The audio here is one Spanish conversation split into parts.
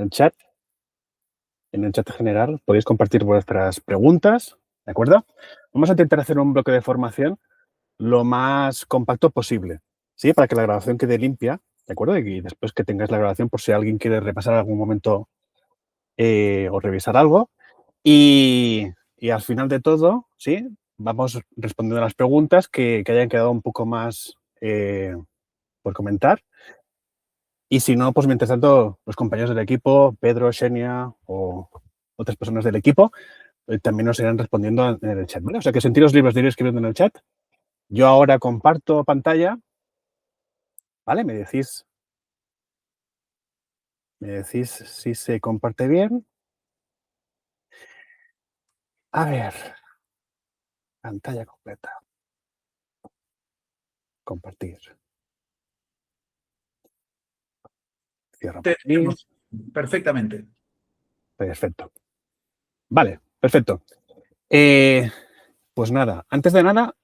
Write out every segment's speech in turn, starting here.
El chat, en el chat general podéis compartir vuestras preguntas, ¿de acuerdo? Vamos a intentar hacer un bloque de formación lo más compacto posible, ¿sí? Para que la grabación quede limpia, ¿de acuerdo? Y después que tengáis la grabación por si alguien quiere repasar algún momento o revisar algo. Y al final de todo, ¿sí? Vamos respondiendo a las preguntas que hayan quedado un poco más por comentar. Y si no, pues mientras tanto, los compañeros del equipo, Pedro, Xenia o otras personas del equipo, también nos irán respondiendo en el chat, ¿vale? O sea que sentiros libres de ir escribiendo en el chat. Yo ahora comparto pantalla, ¿vale? Me decís si se comparte bien. A ver, pantalla completa. Compartir. Cierro por Te aquí. vemos perfectamente. Perfecto. Vale, perfecto. Pues nada, antes de nada,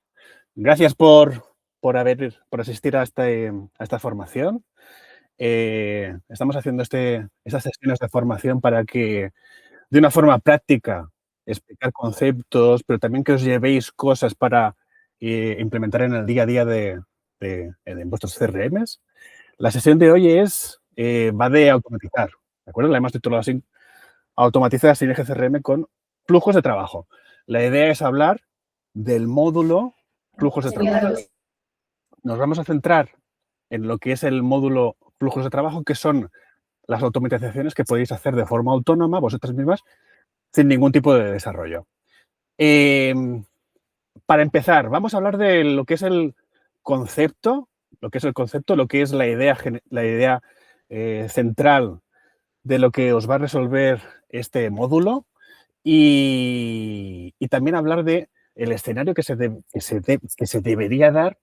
gracias por asistir a esta formación. Estamos haciendo estas sesiones de formación para que de una forma práctica explicar conceptos, pero también que os llevéis cosas para implementar en el día a día en vuestros CRMs. La sesión de hoy va de automatizar, ¿de acuerdo? La hemos titulado así, automatiza sinergia CRM con flujos de trabajo. La idea es hablar del módulo flujos de trabajo. Nos vamos a centrar en lo que es el módulo flujos de trabajo, que son las automatizaciones que podéis hacer de forma autónoma vosotras mismas sin ningún tipo de desarrollo. Para empezar, vamos a hablar de lo que es el concepto, lo que es la idea central de lo que os va a resolver este módulo y también hablar de el escenario que se debería dar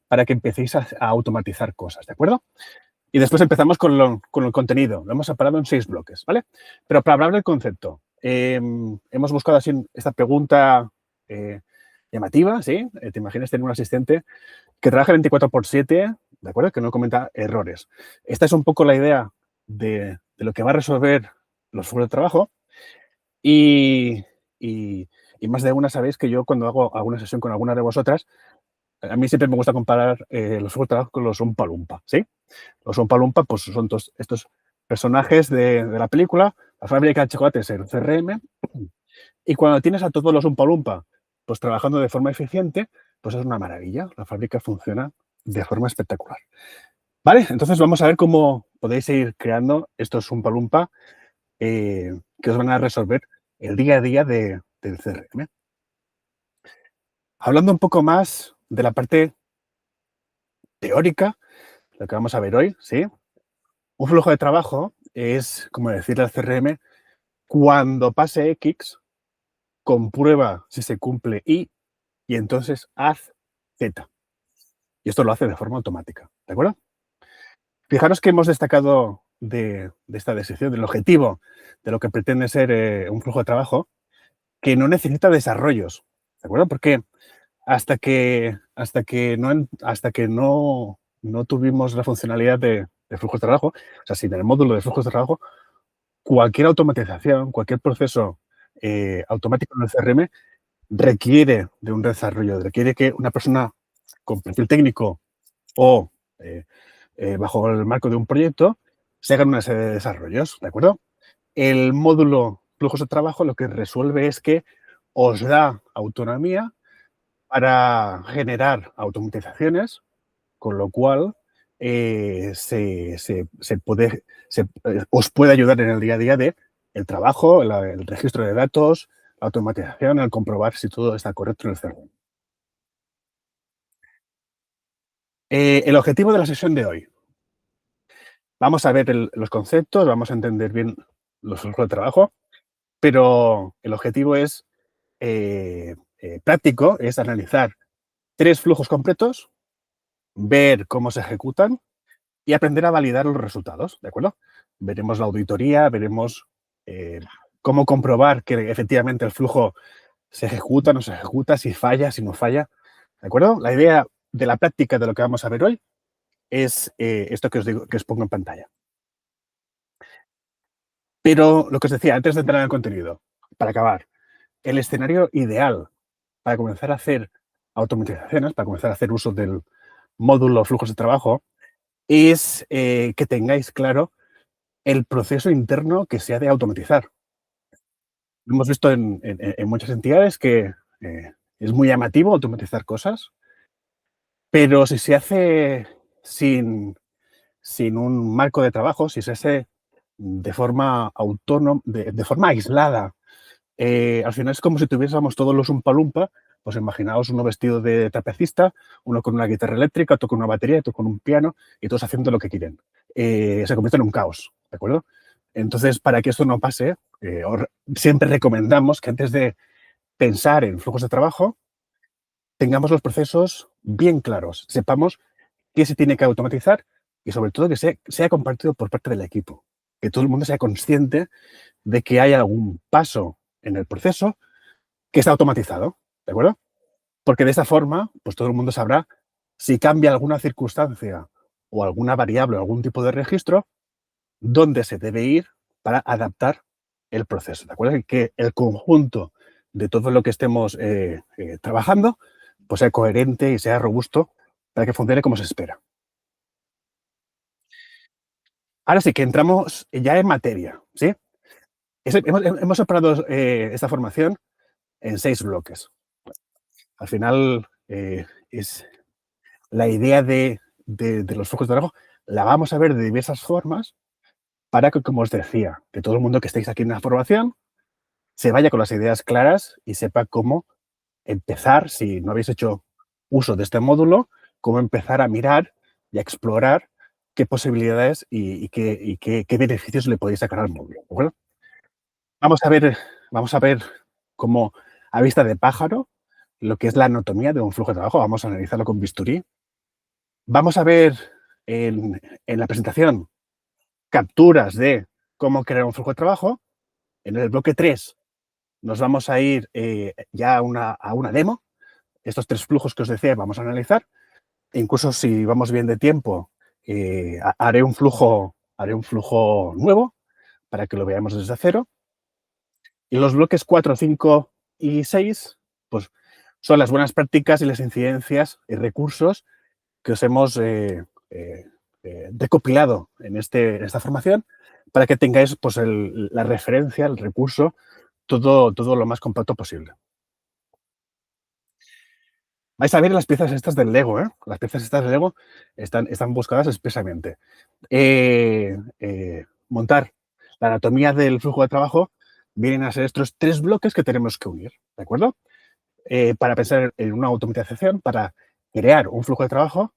para que empecéis a automatizar cosas, ¿de acuerdo? Y después empezamos con el contenido. Lo hemos separado en 6 bloques, ¿vale? Pero para hablar del concepto, hemos buscado así esta pregunta llamativa, ¿sí? Te imaginas tener un asistente que trabaja 24/7, ¿de acuerdo? Que no cometa errores. Esta es un poco la idea de lo que va a resolver los flujos de trabajo y, y, y más de una sabéis que yo cuando hago alguna sesión con alguna de vosotras, a mí siempre me gusta comparar los flujos de trabajo con los Oompa Loompa, ¿sí? Los Oompa Loompa pues, son todos estos personajes de la película, la fábrica de chocolates, el CRM, y cuando tienes a todos los Oompa Loompa pues, trabajando de forma eficiente, pues es una maravilla. La fábrica funciona de forma espectacular. ¿Vale? Entonces vamos a ver cómo podéis ir creando estos Oompa Loompa que os van a resolver el día a día del CRM. Hablando un poco más de la parte teórica, lo que vamos a ver hoy, ¿sí? Un flujo de trabajo es, como decirle al CRM, cuando pase X, comprueba si se cumple y entonces haz Z. Y esto lo hace de forma automática, ¿de acuerdo? Fijaros que hemos destacado de esta decisión, del objetivo de lo que pretende ser un flujo de trabajo, que no necesita desarrollos, ¿de acuerdo? Porque hasta que no tuvimos la funcionalidad de flujos de trabajo, o sea, sin el módulo de flujos de trabajo, cualquier automatización, cualquier proceso automático en el CRM requiere de un desarrollo, requiere que una persona con perfil técnico o bajo el marco de un proyecto se hagan una serie de desarrollos, ¿de acuerdo? El módulo flujos de trabajo lo que resuelve es que os da autonomía para generar automatizaciones, con lo cual os puede ayudar en el día a día de el trabajo, el registro de datos, la automatización, al comprobar si todo está correcto en el CRM. El objetivo de la sesión de hoy. Vamos a ver los conceptos, vamos a entender bien los flujos de trabajo, pero el objetivo es práctico, es analizar 3 flujos completos, ver cómo se ejecutan y aprender a validar los resultados, ¿de acuerdo? Veremos la auditoría, veremos cómo comprobar que efectivamente el flujo se ejecuta, no se ejecuta, si falla, si no falla, ¿de acuerdo? La idea de la práctica de lo que vamos a ver hoy es esto que os digo, que os pongo en pantalla. Pero lo que os decía, antes de entrar en el contenido, para acabar, el escenario ideal para comenzar a hacer automatizaciones, para comenzar a hacer uso del módulo flujos de trabajo, es que tengáis claro el proceso interno que se ha de automatizar. Hemos visto en muchas entidades que es muy llamativo automatizar cosas, pero si se hace sin, sin un marco de trabajo, si se hace de forma autónoma, de forma aislada, al final es como si tuviésemos todos los Umpa pues imaginaos uno vestido de trapecista, uno con una guitarra eléctrica, otro con una batería, otro con un piano, y todos haciendo lo que quieren. Se convierte en un caos, ¿de acuerdo? Entonces, para que esto no pase, siempre recomendamos que antes de pensar en flujos de trabajo, tengamos los procesos bien claros, sepamos qué se tiene que automatizar y sobre todo que sea compartido por parte del equipo, que todo el mundo sea consciente de que hay algún paso en el proceso que está automatizado, ¿de acuerdo? Porque de esa forma, pues todo el mundo sabrá si cambia alguna circunstancia o alguna variable o algún tipo de registro, dónde se debe ir para adaptar el proceso, ¿de acuerdo? Y que el conjunto de todo lo que estemos trabajando pues sea coherente y sea robusto para que funcione como se espera. Ahora sí que entramos ya en materia, ¿sí? Hemos separado esta formación en 6 bloques. Al final, es la idea de los focos de trabajo, la vamos a ver de diversas formas para que, como os decía, que todo el mundo que estéis aquí en la formación se vaya con las ideas claras y sepa cómo empezar, si no habéis hecho uso de este módulo, cómo empezar a mirar y a explorar qué posibilidades qué beneficios le podéis sacar al módulo. ¿De acuerdo? Vamos a ver, vamos a ver cómo, a vista de pájaro, lo que es la anatomía de un flujo de trabajo. Vamos a analizarlo con bisturí. Vamos a ver en la presentación capturas de cómo crear un flujo de trabajo. En el bloque 3 nos vamos a ir ya a una demo. Estos 3 flujos que os decía vamos a analizar. E incluso si vamos bien de tiempo, haré un flujo nuevo para que lo veamos desde cero. Y los bloques 4, 5 y 6 pues, son las buenas prácticas y las incidencias y recursos que os hemos recopilado en esta formación para que tengáis pues, la referencia, el recurso, todo lo más compacto posible. Vais a ver las piezas estas del Lego, ¿eh? Las piezas estas del Lego están buscadas expresamente. Montar la anatomía del flujo de trabajo vienen a ser estos 3 bloques que tenemos que unir, ¿de acuerdo? Para pensar en una automatización, para crear un flujo de trabajo,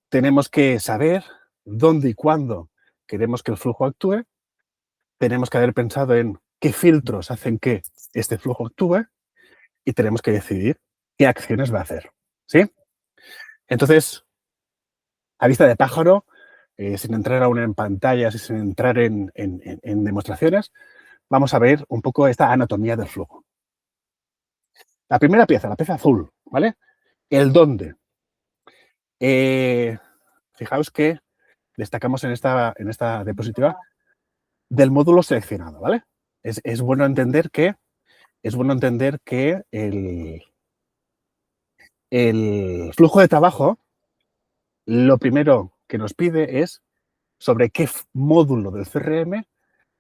tenemos que saber dónde y cuándo queremos que el flujo actúe, tenemos que haber pensado en qué filtros hacen que este flujo actúe y tenemos que decidir qué acciones va a hacer, ¿sí? Entonces, a vista de pájaro, sin entrar aún en pantallas y sin entrar en demostraciones, vamos a ver un poco esta anatomía del flujo. La primera pieza, la pieza azul, ¿vale? El dónde. Fijaos que destacamos en esta diapositiva del módulo seleccionado, ¿vale? Es bueno entender que, el flujo de trabajo, lo primero que nos pide es sobre qué módulo del CRM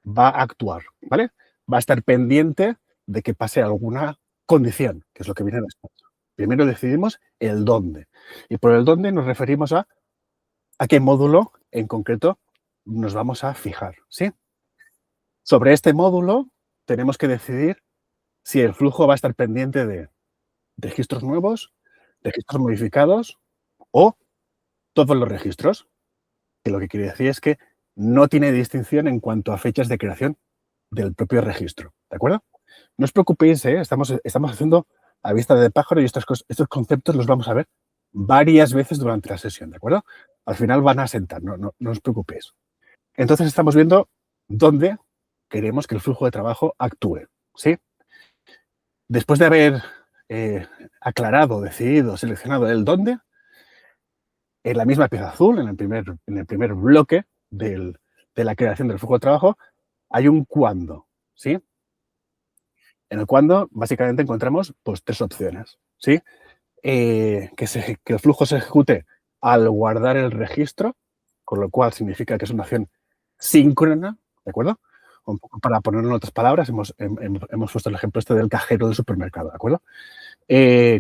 va a actuar, ¿vale? Va a estar pendiente de que pase alguna condición, que es lo que viene después. Primero decidimos el dónde. Y por el dónde nos referimos a qué módulo en concreto nos vamos a fijar, ¿sí? Sobre este módulo tenemos que decidir si el flujo va a estar pendiente de registros nuevos, registros modificados o todos los registros, que lo que quiere decir es que no tiene distinción en cuanto a fechas de creación del propio registro, ¿de acuerdo? No os preocupéis, estamos haciendo a vista de pájaro y estos conceptos los vamos a ver varias veces durante la sesión, ¿de acuerdo? Al final van a sentar, no os preocupéis. Entonces estamos viendo dónde queremos que el flujo de trabajo actúe, ¿sí? Después de haber aclarado, decidido, seleccionado el dónde, en la misma pieza azul, en el primer bloque de la creación del flujo de trabajo, hay un cuándo, ¿sí? En el cuándo, básicamente, encontramos pues, 3 opciones, ¿sí? Que el flujo se ejecute al guardar el registro, con lo cual significa que es una acción síncrona, ¿de acuerdo? Un poco para ponerlo en otras palabras, hemos puesto el ejemplo este del cajero del supermercado, ¿de acuerdo?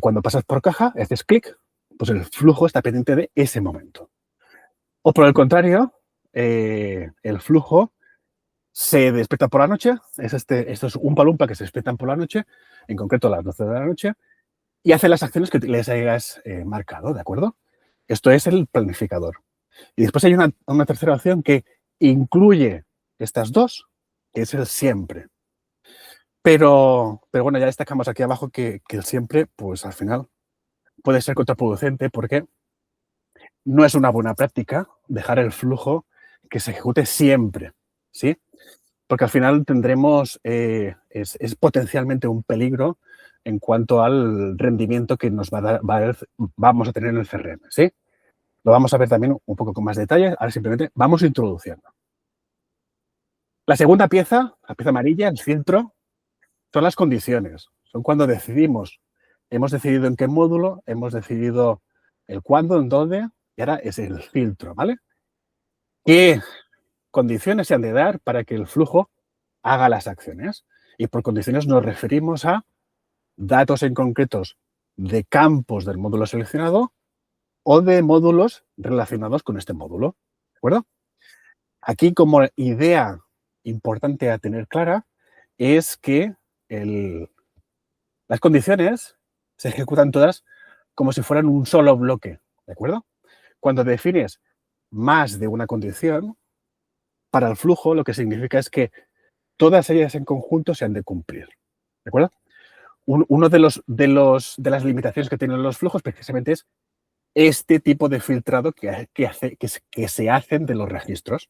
Cuando pasas por caja, haces clic, pues el flujo está pendiente de ese momento. O por el contrario, el flujo se despierta por la noche, esto es un palumpa que se despiertan por la noche, en concreto a las 12 de la noche, y hace las acciones que les hayas marcado, ¿de acuerdo? Esto es el planificador. Y después hay una tercera opción que incluye estas dos, que es el siempre. Pero bueno, ya destacamos aquí abajo que el siempre, pues al final puede ser contraproducente porque no es una buena práctica dejar el flujo que se ejecute siempre, ¿sí? Porque al final tendremos, es potencialmente un peligro en cuanto al rendimiento que nos vamos a tener en el CRM, ¿sí? Lo vamos a ver también un poco con más detalle. Ahora simplemente vamos introduciendo. La segunda pieza, la pieza amarilla, el filtro, son las condiciones. Son cuando decidimos, hemos decidido en qué módulo, hemos decidido el cuándo, en dónde, y ahora es el filtro, ¿vale? ¿Qué condiciones se han de dar para que el flujo haga las acciones? Y por condiciones nos referimos a datos en concretos de campos del módulo seleccionado o de módulos relacionados con este módulo, ¿de acuerdo? Aquí, como idea importante a tener clara, es que las condiciones se ejecutan todas como si fueran un solo bloque, ¿de acuerdo? Cuando defines más de una condición, para el flujo lo que significa es que todas ellas en conjunto se han de cumplir, ¿de acuerdo? Uno de las limitaciones que tienen los flujos precisamente es este tipo de filtrado que se hacen de los registros.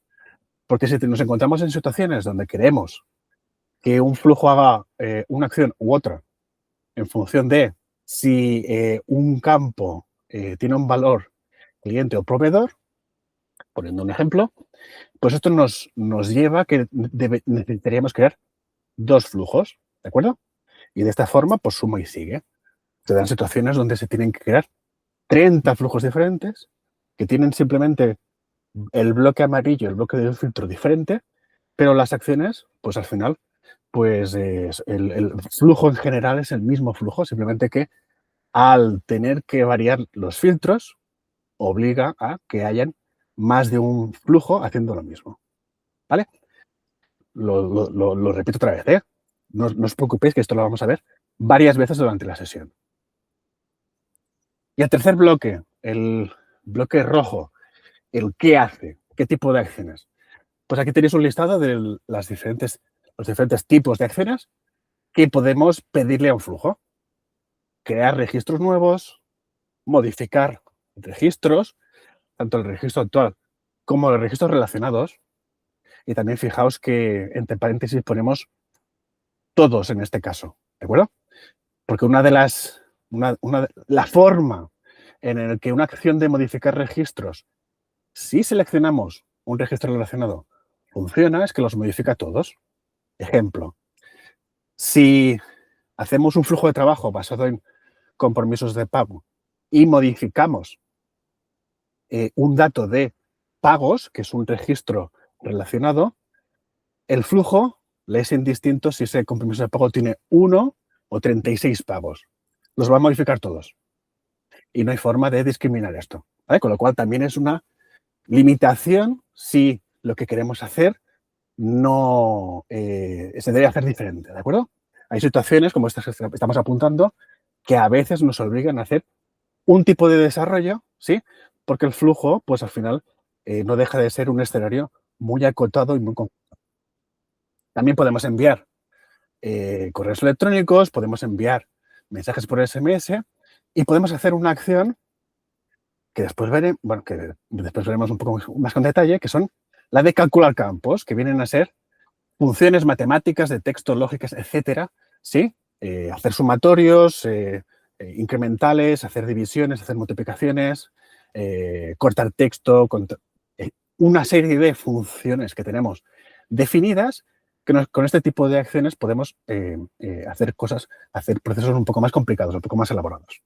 Porque si nos encontramos en situaciones donde queremos que un flujo haga una acción u otra en función de si un campo tiene un valor cliente o proveedor, poniendo un ejemplo, pues esto nos lleva a que necesitaríamos crear dos flujos, ¿de acuerdo? Y de esta forma, pues suma y sigue. Se dan situaciones donde se tienen que crear 30 flujos diferentes que tienen simplemente el bloque amarillo, el bloque de filtro diferente, pero las acciones, pues al final, pues el flujo en general es el mismo flujo, simplemente que al tener que variar los filtros, obliga a que hayan más de un flujo haciendo lo mismo. ¿Vale? Lo repito otra vez, ¿eh? No os preocupéis que esto lo vamos a ver varias veces durante la sesión. Y el tercer bloque, el bloque rojo, el qué hace, qué tipo de acciones. Pues aquí tenéis un listado de los diferentes tipos de acciones que podemos pedirle a un flujo. Crear registros nuevos, modificar registros, tanto el registro actual como los registros relacionados. Y también fijaos que entre paréntesis ponemos todos en este caso, ¿de acuerdo? Porque la forma en la que una acción de modificar registros, si seleccionamos un registro relacionado, funciona, es que los modifica todos. Ejemplo, si hacemos un flujo de trabajo basado en compromisos de pago y modificamos un dato de pagos, que es un registro relacionado, el flujo le es indistinto si ese compromiso de pago tiene 1 o 36 pagos. Los va a modificar todos. Y no hay forma de discriminar esto. ¿Vale? Con lo cual también es una limitación si lo que queremos hacer no se debe hacer diferente. ¿De acuerdo? Hay situaciones como estas que estamos apuntando que a veces nos obligan a hacer un tipo de desarrollo, ¿sí? Porque el flujo, pues al final, no deja de ser un escenario muy acotado y muy concreto. También podemos enviar correos electrónicos, podemos enviar mensajes por SMS y podemos hacer una acción que después, que después veremos un poco más con detalle, que son la de calcular campos, que vienen a ser funciones matemáticas de texto, lógicas, etcétera, ¿sí? Hacer sumatorios, incrementales, hacer divisiones, hacer multiplicaciones, cortar texto, una serie de funciones que tenemos definidas con este tipo de acciones podemos hacer hacer procesos un poco más complicados, un poco más elaborados.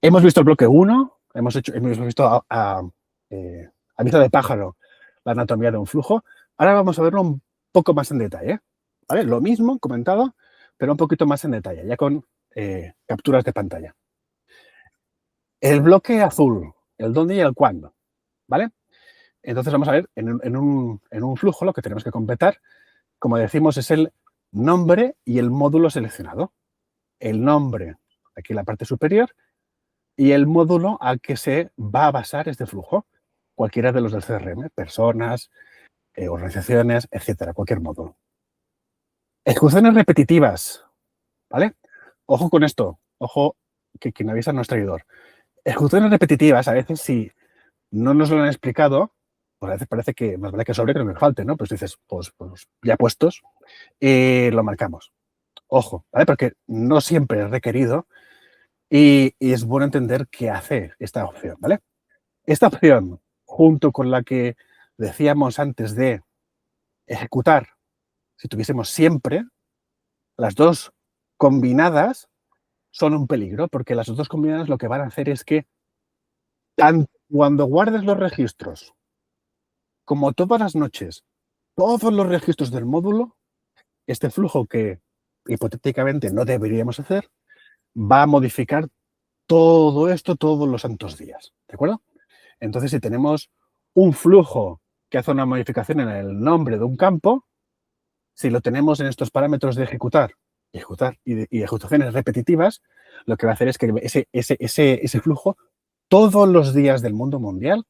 Hemos visto el bloque 1, hemos visto a vista de pájaro la anatomía de un flujo. Ahora vamos a verlo un poco más en detalle. ¿Vale? Lo mismo comentado, pero un poquito más en detalle, ya con capturas de pantalla. El bloque azul, el dónde y el cuándo. ¿Vale? Entonces vamos a ver, en un flujo lo que tenemos que completar, como decimos, es el nombre y el módulo seleccionado. El nombre, aquí en la parte superior, y el módulo al que se va a basar este flujo. Cualquiera de los del CRM, personas, organizaciones, etcétera, cualquier módulo. Ejecuciones repetitivas, ¿vale? Ojo con esto, ojo que quien avisa no es traidor. Ejecuciones repetitivas, a veces si no nos lo han explicado, pues a veces parece que más vale que sobre que no me falte, ¿no? Pues dices, pues ya puestos, lo marcamos. Ojo, ¿vale? Porque no siempre es requerido y es bueno entender qué hace esta opción, ¿vale? Esta opción, junto con la que decíamos antes de ejecutar, si tuviésemos siempre, las dos combinadas son un peligro, porque las dos combinadas lo que van a hacer es que cuando guardes los registros, como todas las noches, todos los registros del módulo, este flujo que hipotéticamente no deberíamos hacer, va a modificar todo esto todos los santos días, ¿de acuerdo? Entonces, si tenemos un flujo que hace una modificación en el nombre de un campo, si lo tenemos en estos parámetros de ejecutar y ejecutaciones repetitivas, lo que va a hacer es que ese flujo todos los días del mundo mundial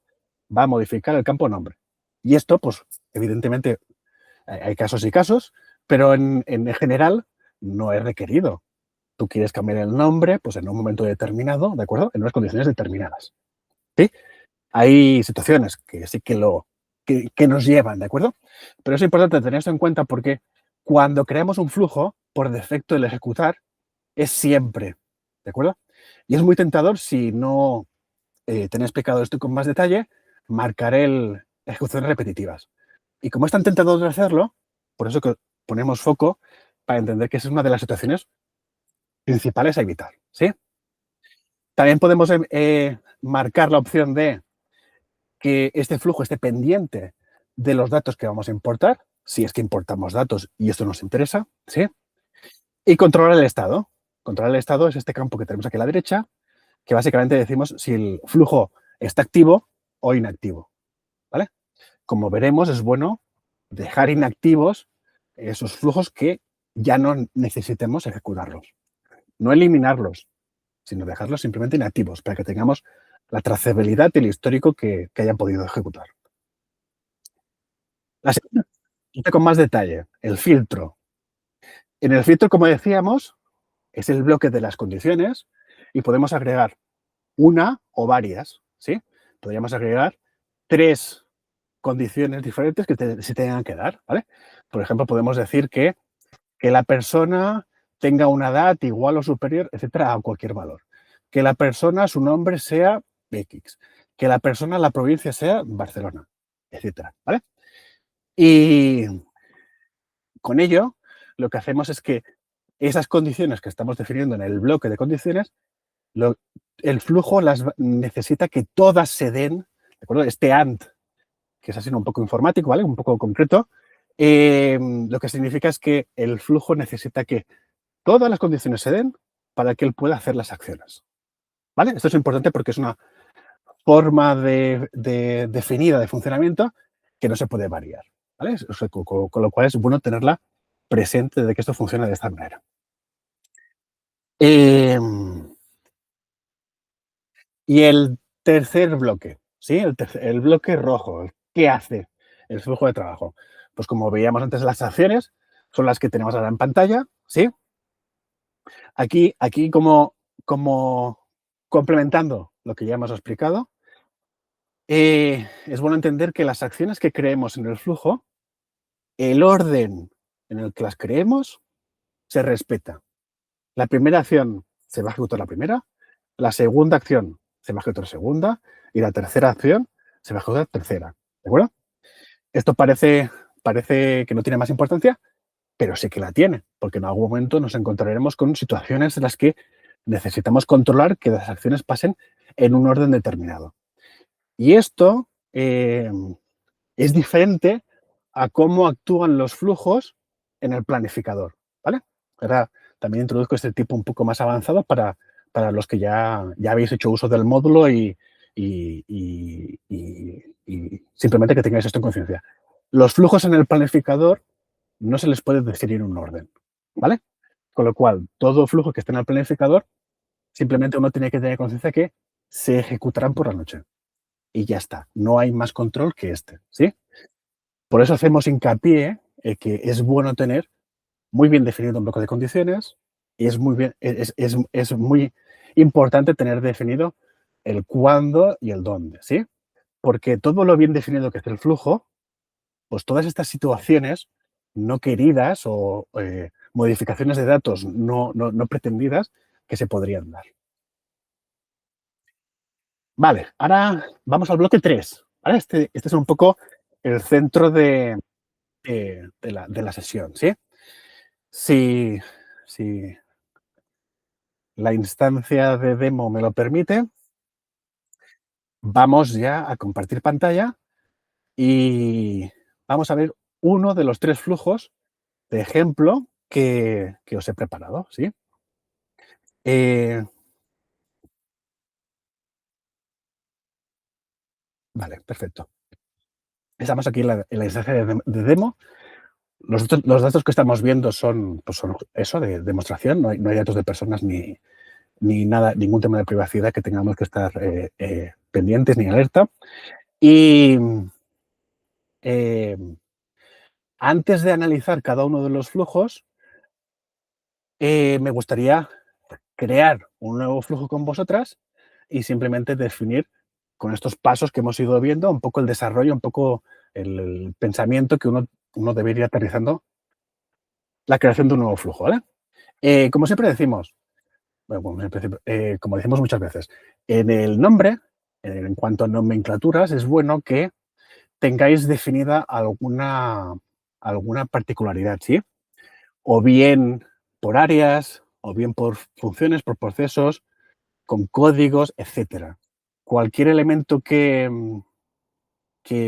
va a modificar el campo nombre. Y esto, pues, evidentemente, hay casos y casos, pero en general no es requerido. Tú quieres cambiar el nombre, pues en un momento determinado, ¿de acuerdo? En unas condiciones determinadas. ¿Sí? Hay situaciones que sí que nos llevan, ¿de acuerdo? Pero es importante tener esto en cuenta porque cuando creamos un flujo, por defecto el ejecutar es siempre, ¿de acuerdo? Y es muy tentador si no tenéis explicado esto con más detalle, marcar el ejecuciones repetitivas. Y como es tan tentador de hacerlo, por eso que ponemos foco para entender que esa es una de las situaciones principales a evitar, ¿sí? También podemos marcar la opción de que este flujo esté pendiente de los datos que vamos a importar, si es que importamos datos y esto nos interesa, ¿sí? Y controlar el estado. Controlar el estado es este campo que tenemos aquí a la derecha, que básicamente decimos si el flujo está activo o inactivo, ¿vale? Como veremos, es bueno dejar inactivos esos flujos que ya no necesitemos ejecutarlos. No eliminarlos, sino dejarlos simplemente inactivos para que tengamos la trazabilidad del histórico que hayan podido ejecutar. La segunda, con más detalle, el filtro. En el filtro, como decíamos, es el bloque de las condiciones y podemos agregar una o varias, ¿sí? Podríamos agregar 3 condiciones diferentes que se tengan que dar, ¿vale? Por ejemplo, podemos decir que la persona tenga una edad igual o superior, etcétera, a cualquier valor. Que la persona, su nombre sea X. Que la persona, la provincia sea Barcelona, etcétera, ¿vale? Y con ello, lo que hacemos es que esas condiciones que estamos definiendo en el bloque de condiciones, el flujo necesita que todas se den, ¿de acuerdo? Este AND, que es así un poco informático, ¿vale? Un poco concreto, lo que significa es que el flujo necesita que todas las condiciones se den para que él pueda hacer las acciones, ¿vale? Esto es importante porque es una forma definida de funcionamiento que no se puede variar, ¿vale? O sea, con lo cual es bueno tenerla presente de que esto funciona de esta manera. Y el tercer bloque, ¿sí? El bloque rojo, ¿qué hace el flujo de trabajo? Pues como veíamos antes, las acciones son las que tenemos ahora en pantalla, ¿sí? Aquí como complementando lo que ya hemos explicado, es bueno entender que las acciones que creemos en el flujo, el orden en el que las creemos se respeta. La primera acción se va a ejecutar la primera, la segunda acción se va a ejecutar segunda y la tercera acción se va a ejecutar tercera. ¿De acuerdo? Esto parece parece que no tiene más importancia, pero sí que la tiene, porque en algún momento nos encontraremos con situaciones en las que necesitamos controlar que las acciones pasen en un orden determinado. Y esto es diferente a cómo actúan los flujos en el planificador, ¿vale? Ahora también introduzco este tipo un poco más avanzado para los que ya habéis hecho uso del módulo y simplemente que tengáis esto en conciencia. Los flujos en el planificador no se les puede definir un orden, ¿vale? Con lo cual, todo flujo que esté en el planificador, simplemente uno tiene que tener conciencia que se ejecutarán por la noche y ya está. No hay más control que este, ¿sí? Por eso hacemos hincapié en que es bueno tener muy bien definido un bloque de condiciones y es muy, bien, es muy importante tener definido el cuándo y el dónde, ¿sí? Porque todo lo bien definido que es el flujo, pues todas estas situaciones no queridas o modificaciones de datos no pretendidas que se podrían dar. Vale, ahora vamos al bloque 3. ¿Vale? Este es un poco el centro de la sesión, ¿sí? Si, si la instancia de demo me lo permite, vamos ya a compartir pantalla y vamos a ver uno de los tres flujos de ejemplo que os he preparado, ¿sí? Eh, vale, perfecto. Estamos aquí en la instancia de demo. Los datos que estamos viendo son, pues son eso, de demostración. No hay datos de personas ni nada, ningún tema de privacidad que tengamos que estar pendientes ni alerta. Y eh, antes de analizar cada uno de los flujos, me gustaría crear un nuevo flujo con vosotras y simplemente definir con estos pasos que hemos ido viendo un poco el desarrollo, un poco el pensamiento que uno debe ir aterrizando la creación de un nuevo flujo, ¿vale? Como siempre decimos, bueno, como decimos muchas veces, en el nombre, en cuanto a nomenclaturas, es bueno que tengáis definida alguna particularidad, ¿sí? O bien por áreas, o bien por funciones, por procesos, con códigos, etcétera. Cualquier elemento que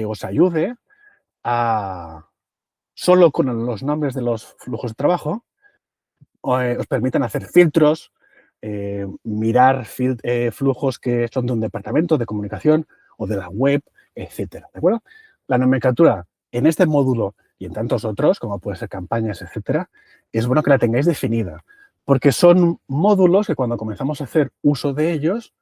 os ayude a, solo con los nombres de los flujos de trabajo, os permitan hacer filtros, mirar flujos que son de un departamento de comunicación o de la web, etcétera. ¿De acuerdo? La nomenclatura en este módulo y en tantos otros, como puede ser campañas, etcétera, es bueno que la tengáis definida, porque son módulos que cuando comenzamos a hacer uso de ellos,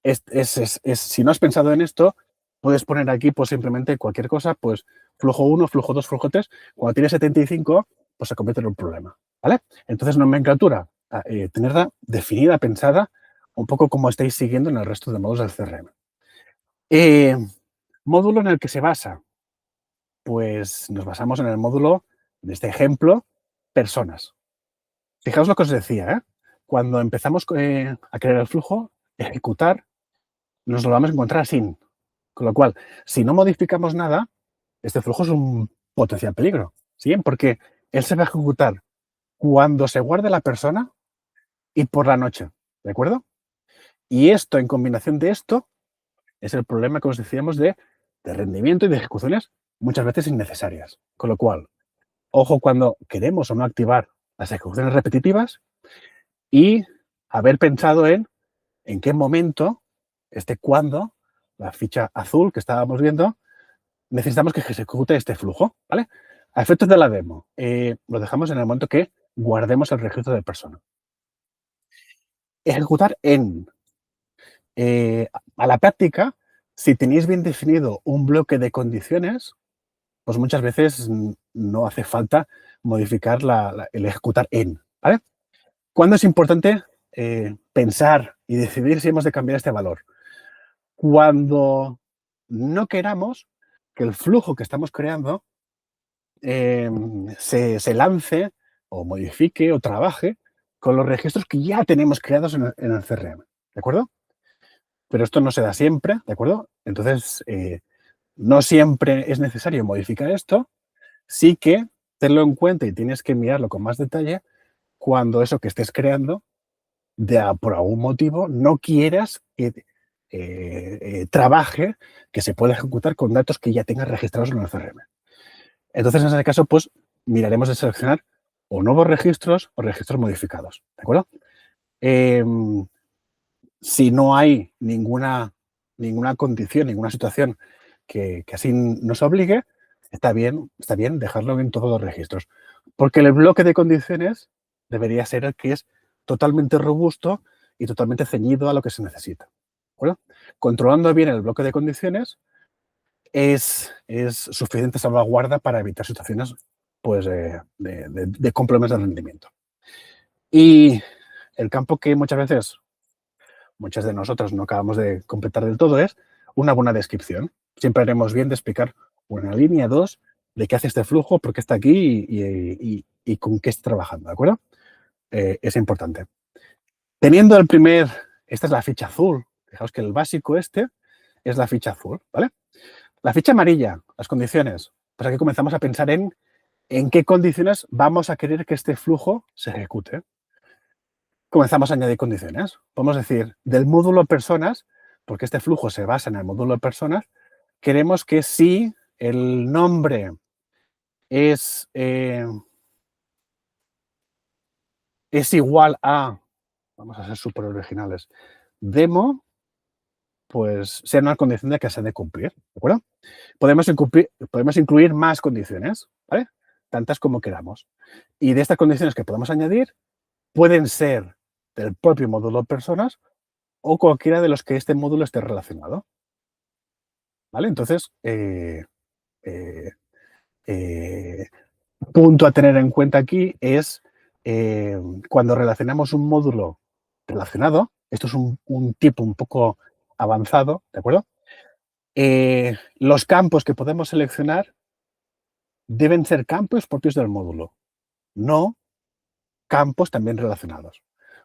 si no has pensado en esto, puedes poner aquí pues simplemente cualquier cosa, pues flujo 1, flujo 2, flujo 3. Cuando tienes 75, pues se convierte en un problema, ¿vale? Entonces, nomenclatura, tenerla definida, pensada, un poco como estáis siguiendo en el resto de módulos del CRM. Eh, módulo en el que se basa, pues nos basamos en el módulo de este ejemplo, personas. Fijaos lo que os decía, ¿eh? Cuando empezamos a crear el flujo, ejecutar, nos lo vamos a encontrar sin. Con lo cual, si no modificamos nada, este flujo es un potencial peligro, ¿sí? Porque él se va a ejecutar cuando se guarde la persona y por la noche, ¿de acuerdo? Y esto, en combinación de esto, es el problema que os decíamos de rendimiento y de ejecuciones muchas veces innecesarias. Con lo cual, ojo cuando queremos o no activar las ejecuciones repetitivas y haber pensado en qué momento, cuándo, la ficha azul que estábamos viendo, necesitamos que se ejecute este flujo, ¿vale? A efectos de la demo, lo dejamos en el momento que guardemos el registro de persona. Ejecutar en. A la práctica, si tenéis bien definido un bloque de condiciones, pues muchas veces no hace falta modificar el ejecutar en, ¿vale? ¿Cuándo es importante pensar y decidir si hemos de cambiar este valor? Cuando no queramos que el flujo que estamos creando se lance o modifique o trabaje con los registros que ya tenemos creados en el CRM, ¿de acuerdo? Pero esto no se da siempre, ¿de acuerdo? Entonces, no siempre es necesario modificar esto sí que tenlo en cuenta y tienes que mirarlo con más detalle cuando eso que estés creando, por algún motivo, no quieras que trabaje, que se pueda ejecutar con datos que ya tengas registrados en el CRM. Entonces, en ese caso, pues miraremos de seleccionar o nuevos registros o registros modificados, ¿de acuerdo? Si no hay ninguna condición, ninguna situación que así nos obligue, está bien dejarlo en todos los registros. Porque el bloque de condiciones debería ser el que es totalmente robusto y totalmente ceñido a lo que se necesita. ¿De acuerdo? Controlando bien el bloque de condiciones es suficiente salvaguarda para evitar situaciones pues, de complementos de rendimiento. Y el campo que muchas de nosotros no acabamos de completar del todo es una buena descripción. Siempre haremos bien de explicar una línea, dos, de qué hace este flujo, por qué está aquí y con qué está trabajando, ¿de acuerdo? Es importante. Teniendo esta es la ficha azul. Fijaos que el básico es la ficha azul, ¿vale? La ficha amarilla, las condiciones. Pues aquí comenzamos a pensar en qué condiciones vamos a querer que este flujo se ejecute. Comenzamos a añadir condiciones. Podemos decir, del módulo personas, porque este flujo se basa en el módulo personas, queremos que si el nombre es igual a, vamos a ser súper originales, demo, pues sea una condición de que se ha de cumplir, ¿de acuerdo? Podemos incluir más condiciones, ¿vale? Tantas como queramos. Y de estas condiciones que podemos añadir, pueden ser del propio módulo personas o cualquiera de los que este módulo esté relacionado. ¿Vale? Entonces, punto a tener en cuenta aquí es cuando relacionamos un módulo relacionado, esto es un tipo un poco avanzado, ¿de acuerdo? Los campos que podemos seleccionar deben ser campos propios del módulo, no campos también relacionados.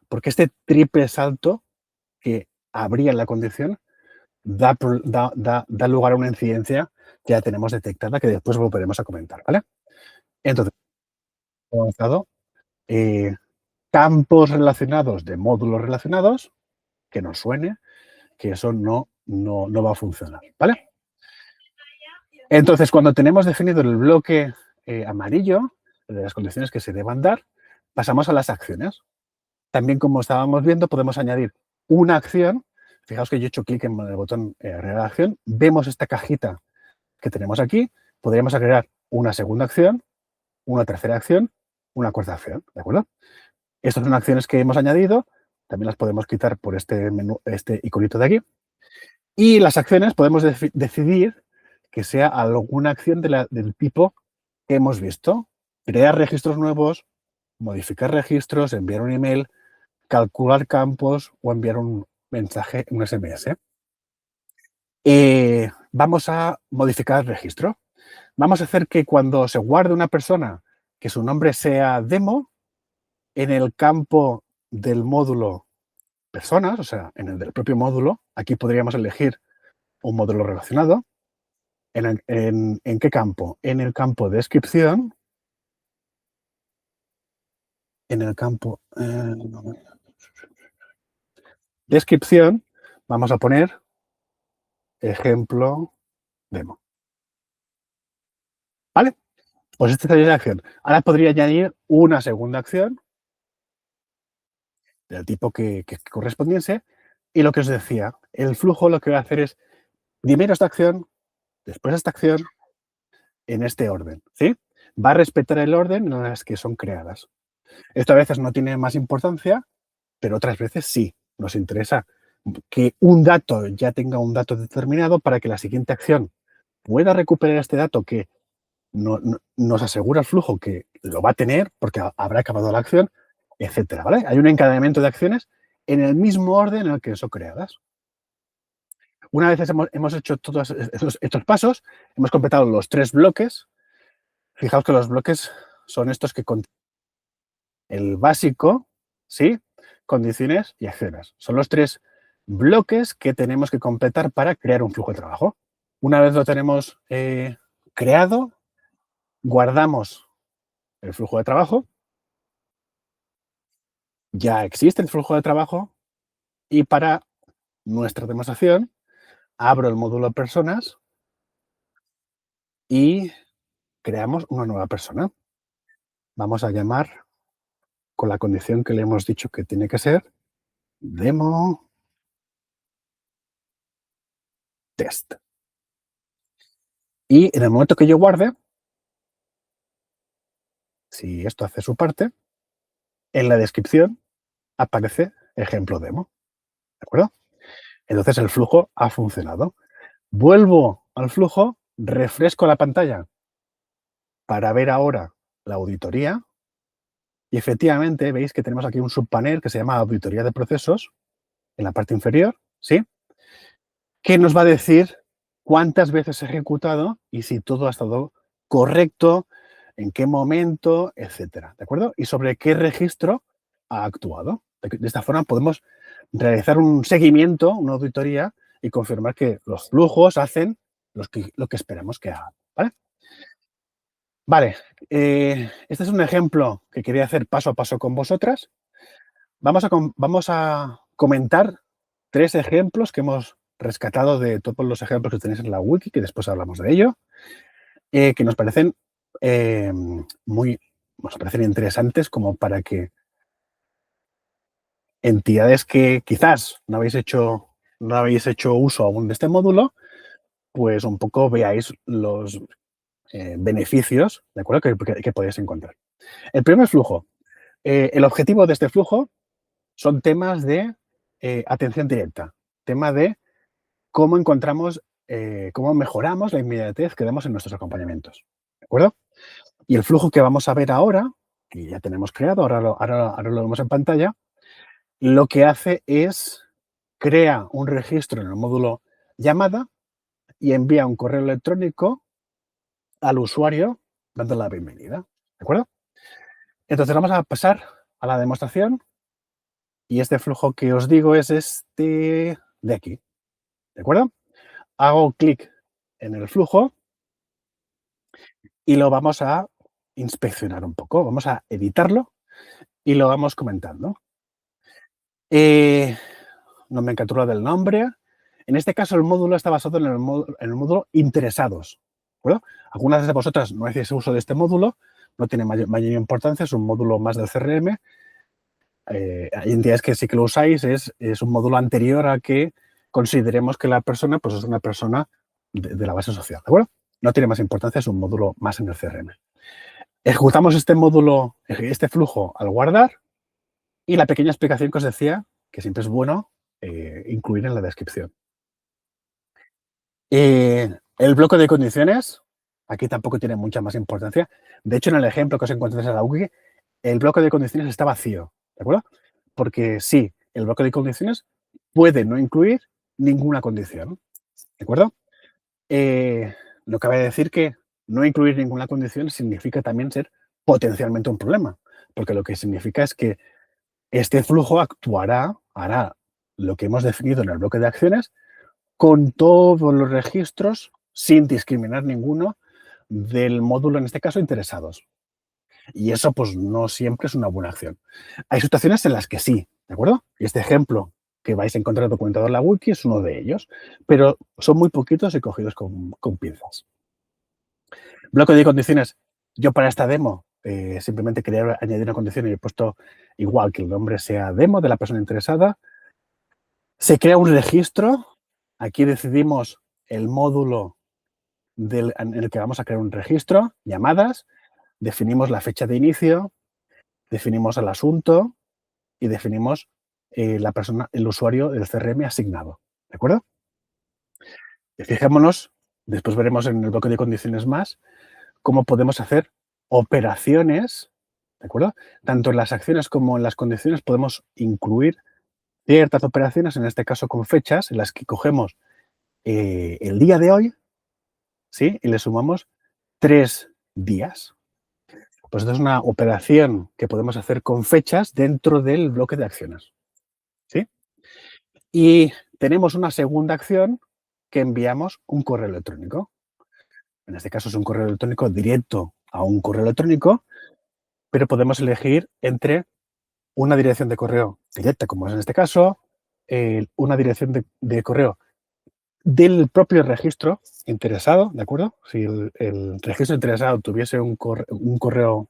Porque este triple salto que habría en la condición da lugar a una incidencia que ya tenemos detectada, que después volveremos a comentar, ¿vale? Entonces, avanzado, campos relacionados de módulos relacionados, que nos suene, que eso no va a funcionar, ¿vale? Entonces, cuando tenemos definido el bloque amarillo, de las condiciones que se deban dar, pasamos a las acciones. También, como estábamos viendo, podemos añadir una acción. Fijaos que yo he hecho clic en el botón agregar acción. Vemos esta cajita que tenemos aquí. Podríamos agregar una segunda acción, una tercera acción, una cuarta acción, ¿de acuerdo? Estas son acciones que hemos añadido. También las podemos quitar por este menú, este iconito de aquí. Y las acciones podemos decidir que sea alguna acción del tipo que hemos visto. Crear registros nuevos, modificar registros, enviar un email, calcular campos o enviar un mensaje, un SMS. Vamos a modificar el registro. Vamos a hacer que cuando se guarde una persona que su nombre sea demo, en el campo del módulo personas, o sea, en el del propio módulo, aquí podríamos elegir un módulo relacionado. ¿En qué campo? En el campo descripción. En el campo descripción vamos a poner ejemplo demo. ¿Vale? Pues esta sería la acción. Ahora podría añadir una segunda acción del tipo que correspondiese. Y lo que os decía, el flujo lo que va a hacer es primero esta acción, después esta acción, en este orden, ¿sí? Va a respetar el orden en las que son creadas. Esto a veces no tiene más importancia, pero otras veces sí. Nos interesa que un dato ya tenga un dato determinado para que la siguiente acción pueda recuperar este dato que nos asegura el flujo que lo va a tener porque habrá acabado la acción, etcétera, ¿vale? Hay un encadenamiento de acciones en el mismo orden en el que son creadas. Una vez hemos hecho todos estos pasos, hemos completado los 3 bloques. Fijaos que los bloques son estos que contienen el básico, ¿sí? Condiciones y acciones. Son los 3 bloques que tenemos que completar para crear un flujo de trabajo. Una vez lo tenemos creado, guardamos el flujo de trabajo, ya existe el flujo de trabajo y para nuestra demostración abro el módulo personas y creamos una nueva persona. Vamos a llamar con la condición que le hemos dicho que tiene que ser demo test. Y en el momento que yo guarde, si esto hace su parte, en la descripción aparece ejemplo demo, ¿de acuerdo? Entonces el flujo ha funcionado. Vuelvo al flujo, refresco la pantalla para ver ahora la auditoría y efectivamente veis que tenemos aquí un subpanel que se llama auditoría de procesos en la parte inferior, ¿sí? Que nos va a decir cuántas veces he ejecutado y si todo ha estado correcto, en qué momento, etcétera, ¿de acuerdo? Y sobre qué registro ha actuado. De esta forma podemos realizar un seguimiento, una auditoría y confirmar que los flujos hacen lo que esperamos que hagan, ¿vale? Vale, este es un ejemplo que quería hacer paso a paso con vosotras. Vamos a comentar 3 ejemplos que hemos rescatado de todos los ejemplos que tenéis en la wiki, que después hablamos de ello, que nos parecen muy nos parecen interesantes como para que entidades que quizás no habéis hecho uso aún de este módulo, pues un poco veáis los beneficios, ¿de acuerdo? Que podéis encontrar. El primer flujo. El objetivo de este flujo son temas de atención directa, tema de cómo encontramos, cómo mejoramos la inmediatez que damos en nuestros acompañamientos. ¿De acuerdo? Y el flujo que vamos a ver ahora, que ya tenemos creado, ahora lo vemos en pantalla, lo que hace es crea un registro en el módulo llamada y envía un correo electrónico al usuario dando la bienvenida. ¿De acuerdo? Entonces vamos a pasar a la demostración y este flujo que os digo es este de aquí. ¿De acuerdo? Hago clic en el flujo y lo vamos a inspeccionar un poco. Vamos a editarlo y lo vamos comentando. Eh, Nomenclatura del nombre. En este caso, el módulo está basado en el módulo interesados. ¿De acuerdo? Algunas de vosotras no hacéis uso de este módulo, no tiene mayor importancia, es un módulo más del CRM. Hay entidades que sí que lo usáis, es un módulo anterior a que consideremos que la persona pues, es una persona de la base social. ¿De acuerdo? No tiene más importancia, es un módulo más en el CRM. Ejecutamos este módulo, este flujo al guardar y la pequeña explicación que os decía, que siempre es bueno incluir en la descripción. El bloque de condiciones, aquí tampoco tiene mucha más importancia. De hecho, en el ejemplo que os encontráis en la wiki, el bloque de condiciones está vacío, ¿de acuerdo? Porque sí, el bloque de condiciones puede no incluir ninguna condición, ¿de acuerdo? No cabe decir que no incluir ninguna condición significa también ser potencialmente un problema, porque lo que significa es que este flujo hará lo que hemos definido en el bloque de acciones con todos los registros sin discriminar ninguno del módulo, en este caso, interesados. Y eso, pues, no siempre es una buena acción. Hay situaciones en las que sí, ¿de acuerdo? Y este ejemplo que vais a encontrar documentado en la wiki es uno de ellos, pero son muy poquitos y cogidos con pinzas. Bloque de condiciones. Yo para esta demo simplemente quería añadir una condición y he puesto igual que el nombre sea demo de la persona interesada. Se crea un registro. Aquí decidimos el módulo en el que vamos a crear un registro, llamadas, definimos la fecha de inicio, definimos el asunto y definimos la persona, el usuario del CRM asignado. ¿De acuerdo? Fijémonos, después veremos en el bloque de condiciones más, cómo podemos hacer operaciones, ¿de acuerdo? Tanto en las acciones como en las condiciones podemos incluir ciertas operaciones, en este caso con fechas, en las que cogemos el día de hoy, ¿sí? Y le sumamos 3 días. Pues esto es una operación que podemos hacer con fechas dentro del bloque de acciones, ¿sí? Y tenemos una segunda acción que enviamos un correo electrónico. En este caso es un correo electrónico directo a un correo electrónico, pero podemos elegir entre una dirección de correo directa, como es en este caso, una dirección de correo del propio registro interesado, ¿de acuerdo? Si el registro interesado tuviese un correo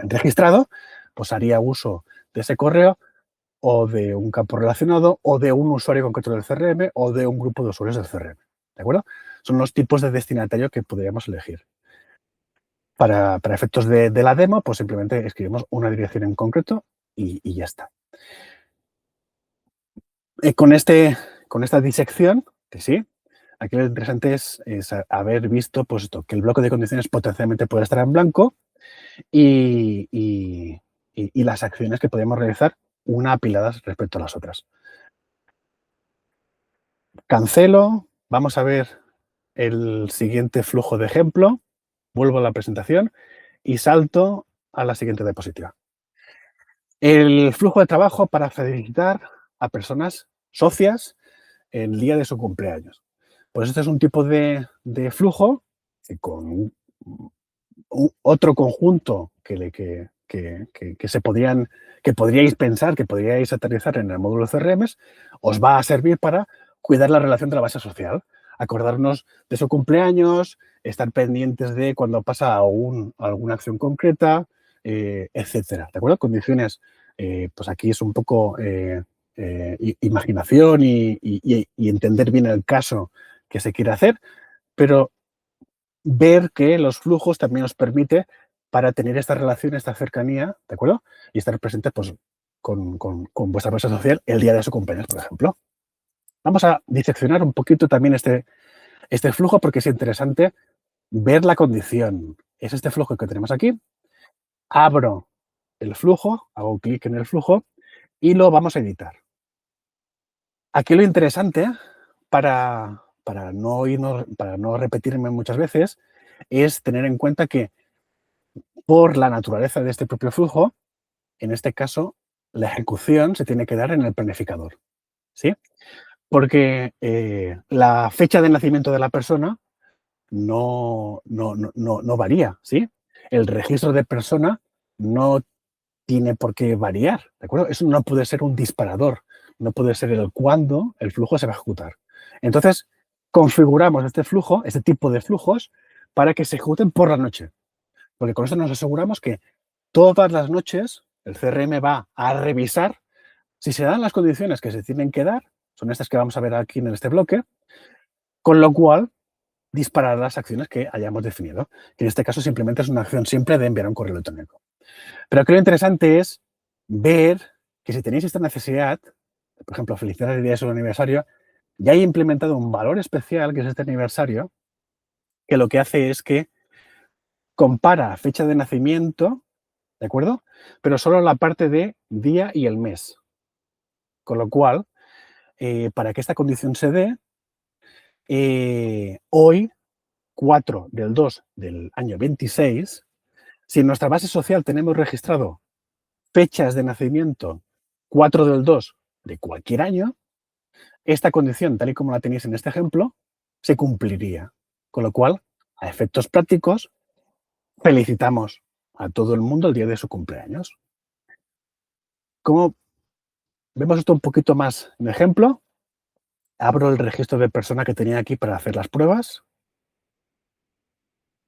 registrado, pues haría uso de ese correo o de un campo relacionado o de un usuario concreto del CRM o de un grupo de usuarios del CRM, ¿de acuerdo? Son los tipos de destinatario que podríamos elegir. Para efectos de la demo, pues simplemente escribimos una dirección en concreto y ya está. Con esta disección, que sí, aquí lo interesante es haber visto pues esto, que el bloque de condiciones potencialmente puede estar en blanco y las acciones que podemos realizar una apiladas respecto a las otras. Cancelo, vamos a ver el siguiente flujo de ejemplo, vuelvo a la presentación y salto a la siguiente diapositiva. El flujo de trabajo para felicitar a personas socias el día de su cumpleaños. Pues este es un tipo de flujo que con otro conjunto que podríais pensar, que podríais aterrizar en el módulo CRM, os va a servir para cuidar la relación de la base social, acordarnos de su cumpleaños, estar pendientes de cuando pasa alguna acción concreta, etcétera. ¿De acuerdo? Condiciones, pues aquí es un poco imaginación y entender bien el caso que se quiere hacer, pero ver que los flujos también nos permite para tener esta relación, esta cercanía, ¿de acuerdo? Y estar presente pues, con vuestra base social el día de su cumpleaños, por ejemplo. Vamos a diseccionar un poquito también este flujo porque es interesante ver la condición. Es este flujo que tenemos aquí. Abro el flujo, hago clic en el flujo y lo vamos a editar. Aquí lo interesante, para no repetirme muchas veces, es tener en cuenta que por la naturaleza de este propio flujo, en este caso, la ejecución se tiene que dar en el planificador, ¿sí? Porque la fecha de nacimiento de la persona no varía, ¿sí? El registro de persona no tiene por qué variar, ¿de acuerdo? Eso no puede ser un disparador, no puede ser el cuándo el flujo se va a ejecutar. Entonces, configuramos este flujo, este tipo de flujos, para que se ejecuten por la noche, porque con eso nos aseguramos que todas las noches el CRM va a revisar si se dan las condiciones que se tienen que dar, son estas que vamos a ver aquí en este bloque, con lo cual disparar las acciones que hayamos definido, que en este caso simplemente es una acción simple de enviar un correo electrónico. Pero aquí lo interesante es ver que si tenéis esta necesidad, por ejemplo, felicitar el día de su aniversario, ya hay implementado un valor especial, que es este aniversario, que lo que hace es que compara fecha de nacimiento, ¿de acuerdo? Pero solo la parte de día y el mes. Con lo cual, para que esta condición se dé, hoy, 4 del 2 del año 26, si en nuestra base social tenemos registrado fechas de nacimiento 4 del 2 de cualquier año, esta condición, tal y como la tenéis en este ejemplo, se cumpliría. Con lo cual, a efectos prácticos, felicitamos a todo el mundo el día de su cumpleaños. Como vemos esto un poquito más en ejemplo, abro el registro de persona que tenía aquí para hacer las pruebas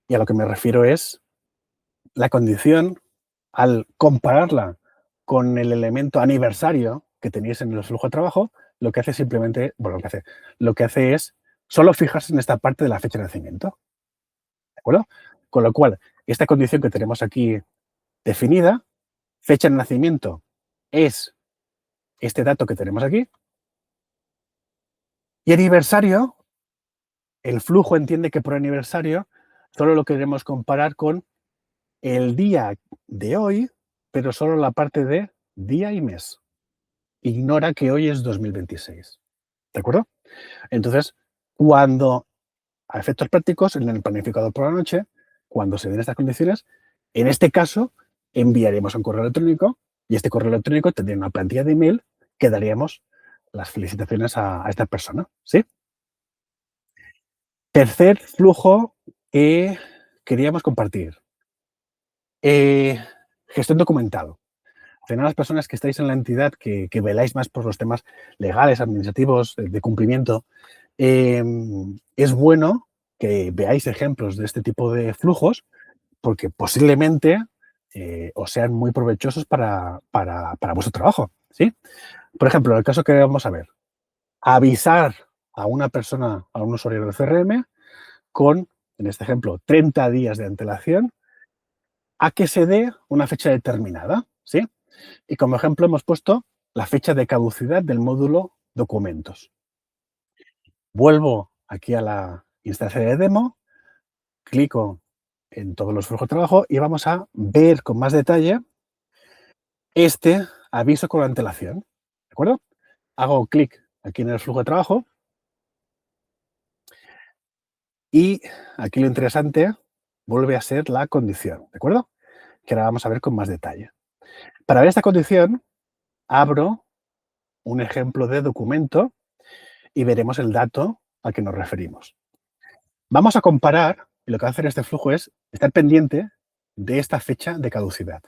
y a lo que me refiero es la condición, al compararla con el elemento aniversario que tenéis en el flujo de trabajo, lo que hace simplemente, bueno, lo que hace es solo fijarse en esta parte de la fecha de nacimiento, ¿de acuerdo? Con lo cual, esta condición que tenemos aquí definida, fecha de nacimiento es este dato que tenemos aquí, y aniversario, el flujo entiende que por aniversario solo lo queremos comparar con el día de hoy, pero solo la parte de día y mes. Ignora que hoy es 2026. ¿De acuerdo? Entonces, cuando, a efectos prácticos, en el planificador por la noche, cuando se den estas condiciones, en este caso, enviaremos un correo electrónico y este correo electrónico tendría una plantilla de email que daríamos las felicitaciones a esta persona. ¿Sí? Tercer flujo que queríamos compartir. Gestión documental. Al final, las personas que estáis en la entidad, que veláis más por los temas legales, administrativos, de cumplimiento, es bueno que veáis ejemplos de este tipo de flujos porque posiblemente os sean muy provechosos para vuestro trabajo, ¿sí? Por ejemplo, en el caso que vamos a ver, avisar a una persona, a un usuario del CRM con, en este ejemplo, 30 días de antelación a que se dé una fecha determinada, ¿sí? Y como ejemplo hemos puesto la fecha de caducidad del módulo documentos. Vuelvo aquí a la instancia de demo, clico en todos los flujos de trabajo y vamos a ver con más detalle este aviso con antelación. ¿De acuerdo? Hago clic aquí en el flujo de trabajo y aquí lo interesante vuelve a ser la condición. ¿De acuerdo? Que ahora vamos a ver con más detalle. Para ver esta condición, abro un ejemplo de documento y veremos el dato al que nos referimos. Vamos a comparar, y lo que va a hacer este flujo es estar pendiente de esta fecha de caducidad.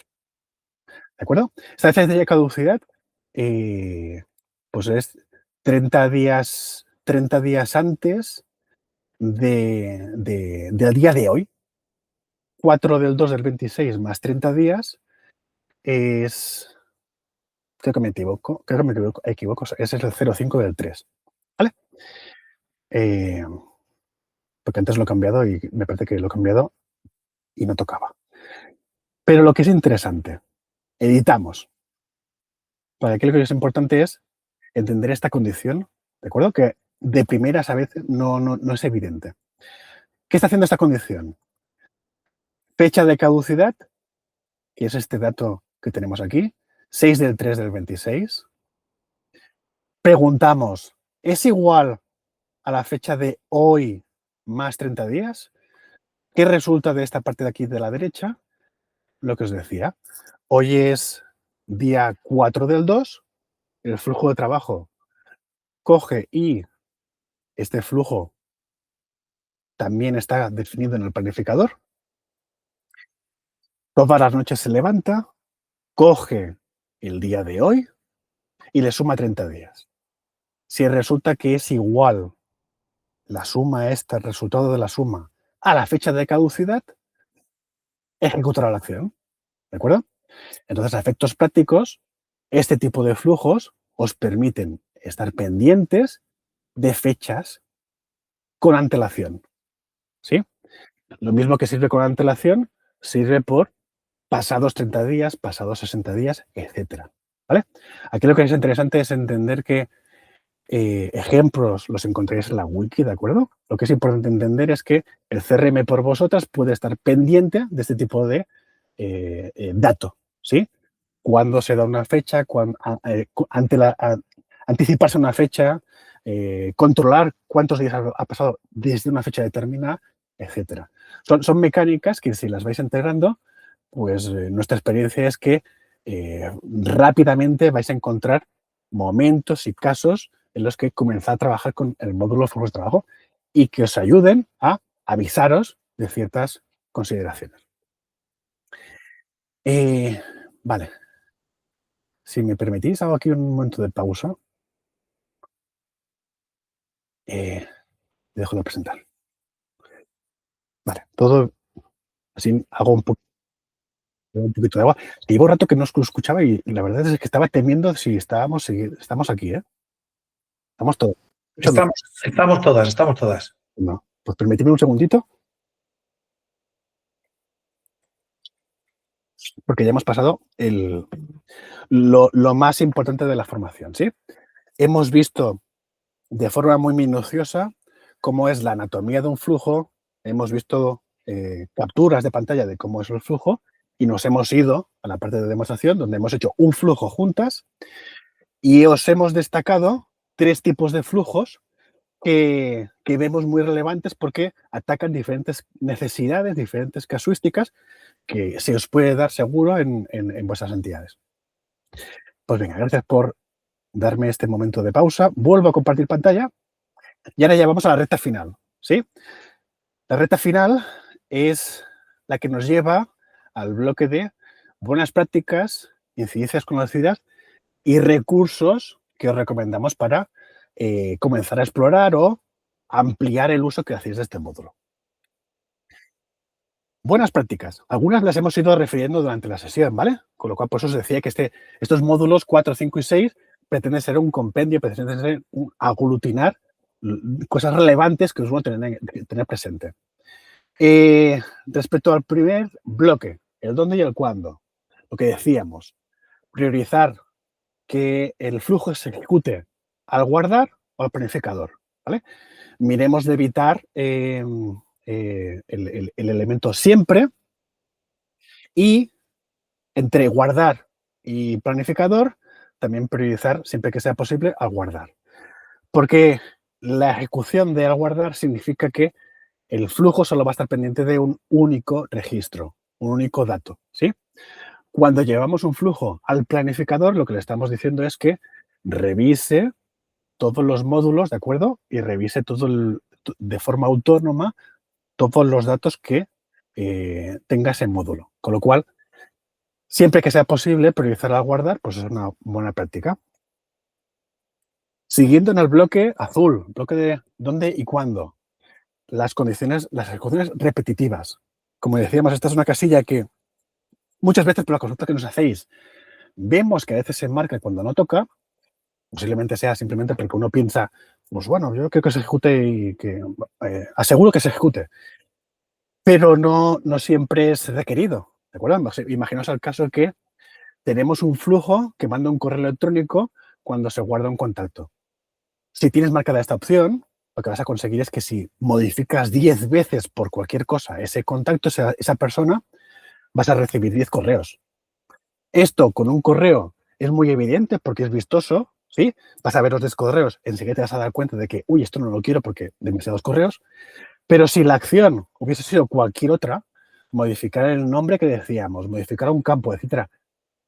¿De acuerdo? Esta fecha de caducidad pues es 30 días antes del día de hoy. 4 del 2 del 26 más 30 días es, creo que me equivoco, ese es el 05 del 3. ¿Vale? Porque antes lo he cambiado y me parece que lo he cambiado y no tocaba. Pero lo que es interesante, editamos. Para aquí lo que es importante es entender esta condición, ¿de acuerdo? Que de primeras a veces no es evidente. ¿Qué está haciendo esta condición? Fecha de caducidad, que es este dato que tenemos aquí, 6 del 3 del 26. Preguntamos, ¿es igual a la fecha de hoy más 30 días? ¿Qué resulta de esta parte de aquí de la derecha? Lo que os decía. Hoy es día 4 del 2, el flujo de trabajo coge y este flujo también está definido en el planificador. Todas las noches se levanta, coge el día de hoy y le suma 30 días. Si resulta que es igual la suma esta, el resultado de la suma, a la fecha de caducidad, ejecutará la acción. ¿De acuerdo? Entonces, a efectos prácticos, este tipo de flujos os permiten estar pendientes de fechas con antelación. ¿Sí? Lo mismo que sirve con antelación, sirve por pasados 30 días, pasados 60 días, etcétera. ¿Vale? Aquí lo que es interesante es entender que ejemplos los encontráis en la wiki, ¿de acuerdo? Lo que es importante entender es que el CRM por vosotras puede estar pendiente de este tipo de dato, ¿sí? Cuándo se da una fecha, anticiparse una fecha, controlar cuántos días ha pasado desde una fecha determinada, etcétera. Son mecánicas que si las vais integrando, pues nuestra experiencia es que rápidamente vais a encontrar momentos y casos en los que comenzar a trabajar con el módulo de flujos de trabajo y que os ayuden a avisaros de ciertas consideraciones. Vale. Si me permitís, hago aquí un momento de pausa. Dejo de presentar. Vale, todo así hago un poquito de agua. Llevo un rato que no os escuchaba y la verdad es que estaba temiendo si estamos aquí, ¿eh? Estamos todos. Estamos todas. No. Pues permitidme un segundito. Porque ya hemos pasado lo más importante de la formación, ¿sí? Hemos visto de forma muy minuciosa cómo es la anatomía de un flujo, hemos visto capturas de pantalla de cómo es el flujo y nos hemos ido a la parte de demostración donde hemos hecho un flujo juntas y os hemos destacado 3 tipos de flujos que vemos muy relevantes porque atacan diferentes necesidades, diferentes casuísticas que se os puede dar seguro en vuestras entidades. Pues venga, gracias por darme este momento de pausa. Vuelvo a compartir pantalla y ahora ya vamos a la recta final, ¿sí? La recta final es la que nos lleva al bloque de buenas prácticas, incidencias conocidas y recursos que os recomendamos para comenzar a explorar o ampliar el uso que hacéis de este módulo. Buenas prácticas. Algunas las hemos ido refiriendo durante la sesión, ¿vale? Con lo cual, por eso os decía que estos módulos 4, 5 y 6 pretenden ser un compendio, pretenden ser aglutinar cosas relevantes que os voy a tener presente. Respecto al primer bloque, el dónde y el cuándo, lo que decíamos, priorizar que el flujo se ejecute al guardar o al planificador, ¿vale? Miremos de evitar el elemento siempre y entre guardar y planificador también priorizar siempre que sea posible al guardar. Porque la ejecución de al guardar significa que el flujo solo va a estar pendiente de un único registro, un único dato, ¿sí? Cuando llevamos un flujo al planificador, lo que le estamos diciendo es que revise todos los módulos, ¿de acuerdo? Y revise de forma autónoma todos los datos que tenga ese módulo. Con lo cual, siempre que sea posible priorizar al guardar, pues es una buena práctica. Siguiendo en el bloque azul, bloque de dónde y cuándo. Las ejecuciones repetitivas. Como decíamos, esta es una casilla que muchas veces por la consulta que nos hacéis, vemos que a veces se enmarca cuando no toca, posiblemente sea simplemente porque uno piensa, pues bueno, yo creo que se ejecute y que aseguro que se ejecute, pero no siempre es requerido, ¿de acuerdo? Imaginaos el caso que tenemos un flujo que manda un correo electrónico cuando se guarda un contacto. Si tienes marcada esta opción, lo que vas a conseguir es que si modificas 10 veces por cualquier cosa ese contacto, esa persona, vas a recibir 10 correos. Esto con un correo es muy evidente porque es vistoso, ¿sí? Vas a ver los 10 correos, enseguida te vas a dar cuenta de que, uy, esto no lo quiero porque demasiados correos. Pero si la acción hubiese sido cualquier otra, modificar el nombre que decíamos, modificar un campo, etcétera,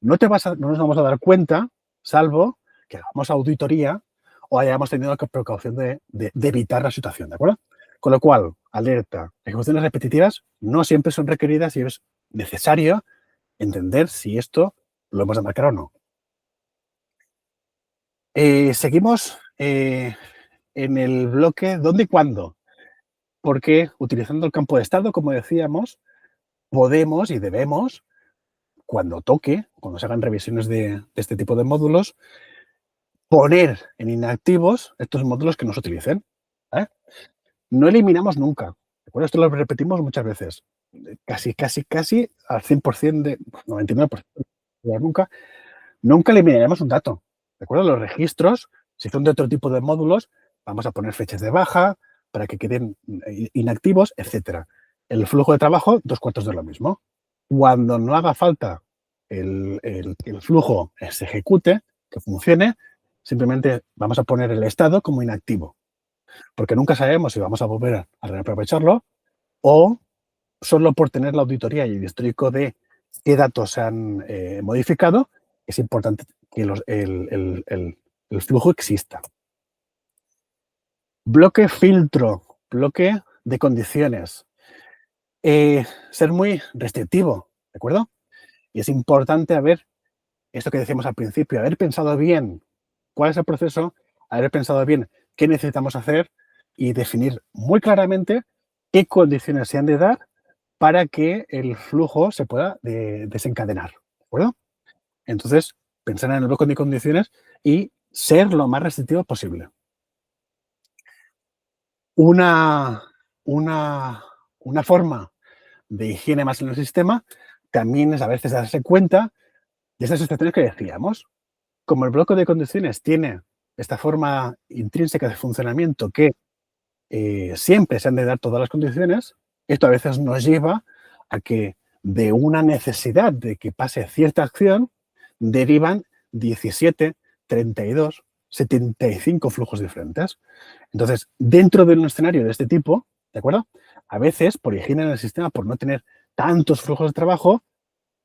no nos vamos a dar cuenta, salvo que hagamos auditoría o hayamos tenido la precaución de evitar la situación, ¿de acuerdo? Con lo cual, alerta, ejecuciones repetitivas no siempre son requeridas y es necesario entender si esto lo hemos de marcar o no. Seguimos en el bloque ¿dónde y cuándo? Porque utilizando el campo de estado, como decíamos, podemos y debemos, cuando toque, cuando se hagan revisiones de este tipo de módulos, poner en inactivos estos módulos que no se utilicen. ¿Vale? No eliminamos nunca. ¿De acuerdo? Esto lo repetimos muchas veces. Casi al 100% 99% nunca eliminaremos un dato. ¿De acuerdo? Los registros, si son de otro tipo de módulos, vamos a poner fechas de baja para que queden inactivos, etcétera. El flujo de trabajo, 2/4 de lo mismo. Cuando no haga falta el flujo se ejecute, que funcione, simplemente vamos a poner el estado como inactivo, porque nunca sabemos si vamos a volver a reaprovecharlo o solo por tener la auditoría y el histórico de qué datos se han modificado, es importante que el flujo exista. Bloque filtro, bloque de condiciones. Ser muy restrictivo, ¿de acuerdo? Y es importante esto que decíamos al principio, haber pensado bien cuál es el proceso, haber pensado bien qué necesitamos hacer y definir muy claramente qué condiciones se han de dar para que el flujo se pueda desencadenar, ¿de acuerdo? Entonces, pensar en el bloque de condiciones y ser lo más restrictivo posible. Una forma de higiene más en el sistema también es a veces darse cuenta de esas situaciones que decíamos. Como el bloque de condiciones tiene esta forma intrínseca de funcionamiento que siempre se han de dar todas las condiciones, esto a veces nos lleva a que de una necesidad de que pase cierta acción derivan 17, 32, 75 flujos diferentes. Entonces, dentro de un escenario de este tipo, ¿de acuerdo? A veces, por higiene en el sistema, por no tener tantos flujos de trabajo,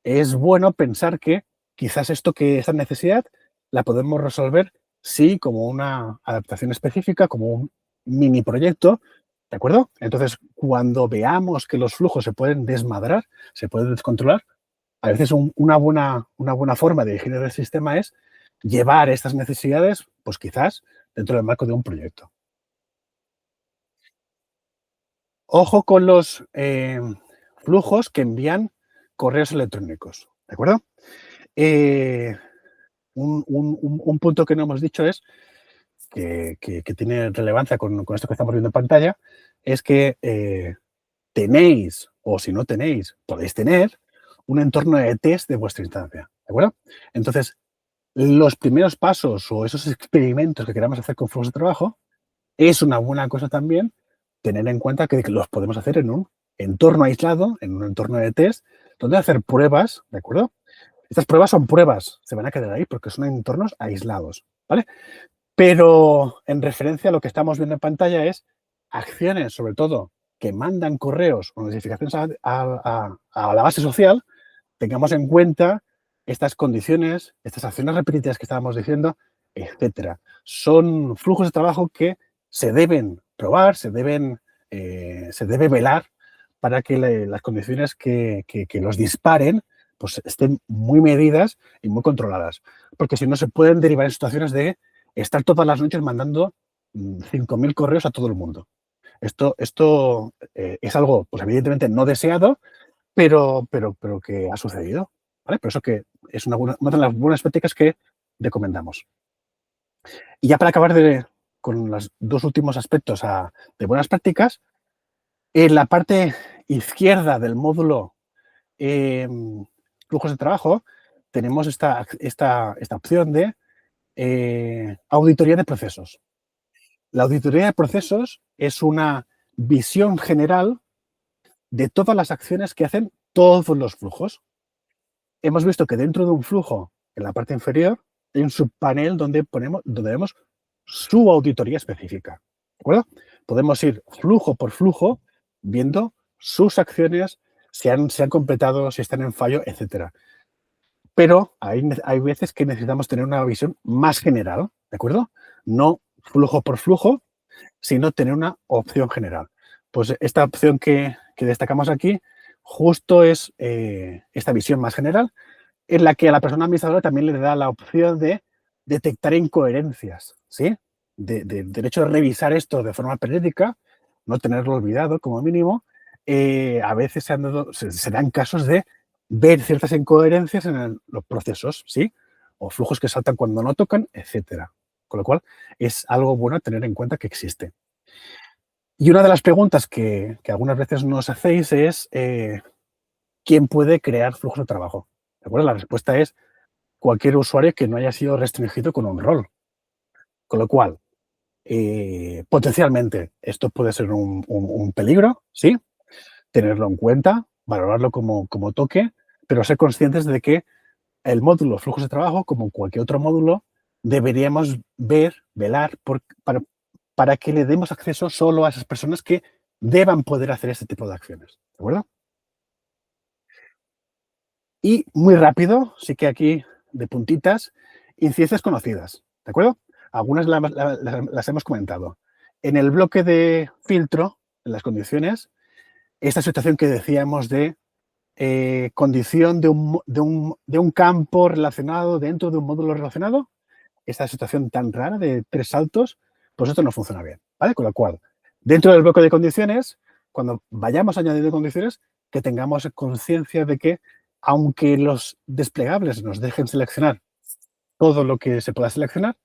es bueno pensar que quizás esta necesidad la podemos resolver, sí, como una adaptación específica, como un mini proyecto, ¿de acuerdo? Entonces, cuando veamos que los flujos se pueden desmadrar, se pueden descontrolar, A veces una buena forma de higiene del sistema es llevar estas necesidades, pues quizás, dentro del marco de un proyecto. Ojo con los flujos que envían correos electrónicos, ¿de acuerdo? Eh, un punto que no hemos dicho es que tiene relevancia con esto que estamos viendo en pantalla, es que tenéis, o si no tenéis, podéis tener un entorno de test de vuestra instancia, ¿de acuerdo? Entonces, los primeros pasos o esos experimentos que queramos hacer con flujos de trabajo, es una buena cosa también tener en cuenta que los podemos hacer en un entorno aislado, en un entorno de test, donde hacer pruebas, ¿de acuerdo? Estas pruebas son pruebas, se van a quedar ahí porque son entornos aislados, ¿vale? Pero en referencia a lo que estamos viendo en pantalla es acciones, sobre todo, que mandan correos o notificaciones a la base social, tengamos en cuenta estas condiciones, estas acciones repetidas que estábamos diciendo, etcétera. Son flujos de trabajo que se deben probar, se debe velar para que las condiciones que los disparen pues estén muy medidas y muy controladas. Porque si no, se pueden derivar en situaciones de estar todas las noches mandando 5.000 correos a todo el mundo. Esto es algo, pues evidentemente no deseado, pero que ha sucedido, ¿vale? Por eso que es una de las buenas prácticas que recomendamos. Y ya para acabar con los dos últimos aspectos de buenas prácticas, en la parte izquierda del módulo flujos de trabajo tenemos esta opción de auditoría de procesos. La auditoría de procesos es una visión general de todas las acciones que hacen todos los flujos. Hemos visto que dentro de un flujo, en la parte inferior, hay un subpanel donde vemos su auditoría específica. ¿De acuerdo? Podemos ir flujo por flujo viendo sus acciones, si han completado, si están en fallo, etcétera. Pero hay veces que necesitamos tener una visión más general, ¿de acuerdo? No flujo por flujo, sino tener una opción general. Pues esta opción que destacamos aquí justo es esta visión más general, en la que a la persona administradora también le da la opción de detectar incoherencias, ¿sí? Del hecho de revisar esto de forma periódica, no tenerlo olvidado como mínimo. A veces se dan casos de ver ciertas incoherencias en los procesos, ¿sí? O flujos que saltan cuando no tocan, etcétera. Con lo cual, es algo bueno tener en cuenta que existe. Y una de las preguntas que algunas veces nos hacéis es ¿quién puede crear flujos de trabajo? ¿De acuerdo? La respuesta es cualquier usuario que no haya sido restringido con un rol. Con lo cual, potencialmente, esto puede ser un peligro, ¿sí? Tenerlo en cuenta, valorarlo como toque, pero ser conscientes de que el módulo flujos de trabajo, como cualquier otro módulo, deberíamos velar para que le demos acceso solo a esas personas que deban poder hacer este tipo de acciones. ¿De acuerdo? Y muy rápido, sí que aquí de puntitas, incidencias conocidas. ¿De acuerdo? Algunas las hemos comentado. En el bloque de filtro, en las condiciones, esta situación que decíamos de condición de un campo relacionado dentro de un módulo relacionado, esta situación tan rara de 3 saltos, pues esto no funciona bien, ¿vale? Con lo cual, dentro del bloque de condiciones, cuando vayamos añadiendo condiciones, que tengamos conciencia de que, aunque los desplegables nos dejen seleccionar todo lo que se pueda seleccionar,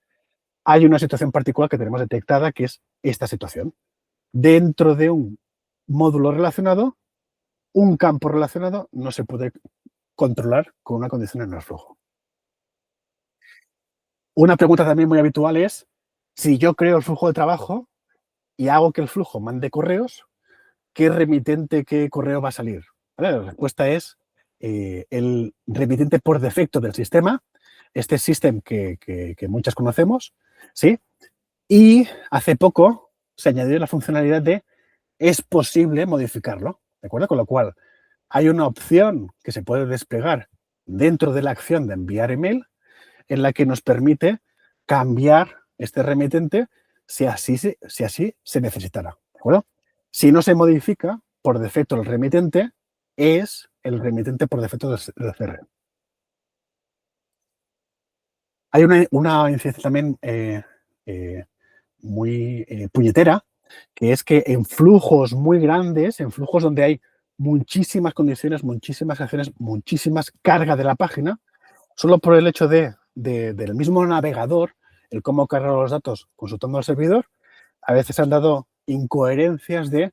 hay una situación particular que tenemos detectada, que es esta situación. Dentro de un módulo relacionado, un campo relacionado no se puede controlar con una condición en el flujo. Una pregunta también muy habitual es, si yo creo el flujo de trabajo y hago que el flujo mande correos, ¿qué remitente, qué correo va a salir? ¿Vale? La respuesta es el remitente por defecto del sistema, este system que muchas conocemos, ¿sí? Y hace poco se añadió la funcionalidad de es posible modificarlo, ¿de acuerdo? Con lo cual, hay una opción que se puede desplegar dentro de la acción de enviar email en la que nos permite cambiar este remitente si así se necesitara, ¿de acuerdo? Si no se modifica, por defecto el remitente es el remitente por defecto del CR. Hay una incidencia también muy puñetera, que es que en flujos muy grandes, en flujos donde hay muchísimas condiciones, muchísimas acciones, muchísimas carga de la página, solo por el hecho del mismo navegador, el cómo cargar los datos consultando al servidor, a veces han dado incoherencias de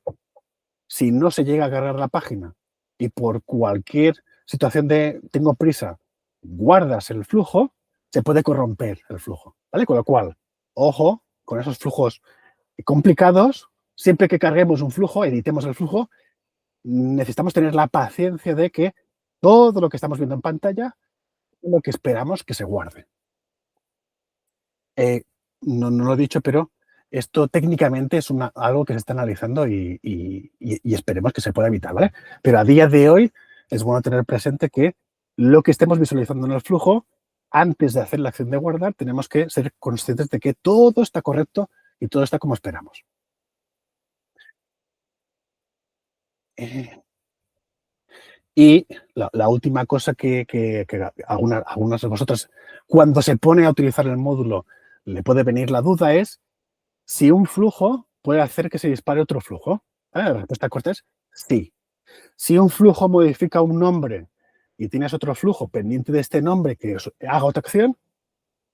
si no se llega a cargar la página y por cualquier situación de tengo prisa, guardas el flujo, se puede corromper el flujo, ¿vale? Con lo cual, ojo con esos flujos complicados, siempre que carguemos un flujo, editemos el flujo, necesitamos tener la paciencia de que todo lo que estamos viendo en pantalla es lo que esperamos que se guarde. No lo he dicho, pero esto técnicamente es algo que se está analizando y esperemos que se pueda evitar, ¿vale? Pero a día de hoy es bueno tener presente que lo que estemos visualizando en el flujo, antes de hacer la acción de guardar, tenemos que ser conscientes de que todo está correcto y todo está como esperamos. Y la última cosa que algunas de vosotras, cuando se pone a utilizar el módulo, le puede venir la duda es si un flujo puede hacer que se dispare otro flujo. La respuesta corta es sí. Si un flujo modifica un nombre y tienes otro flujo pendiente de este nombre que haga otra acción,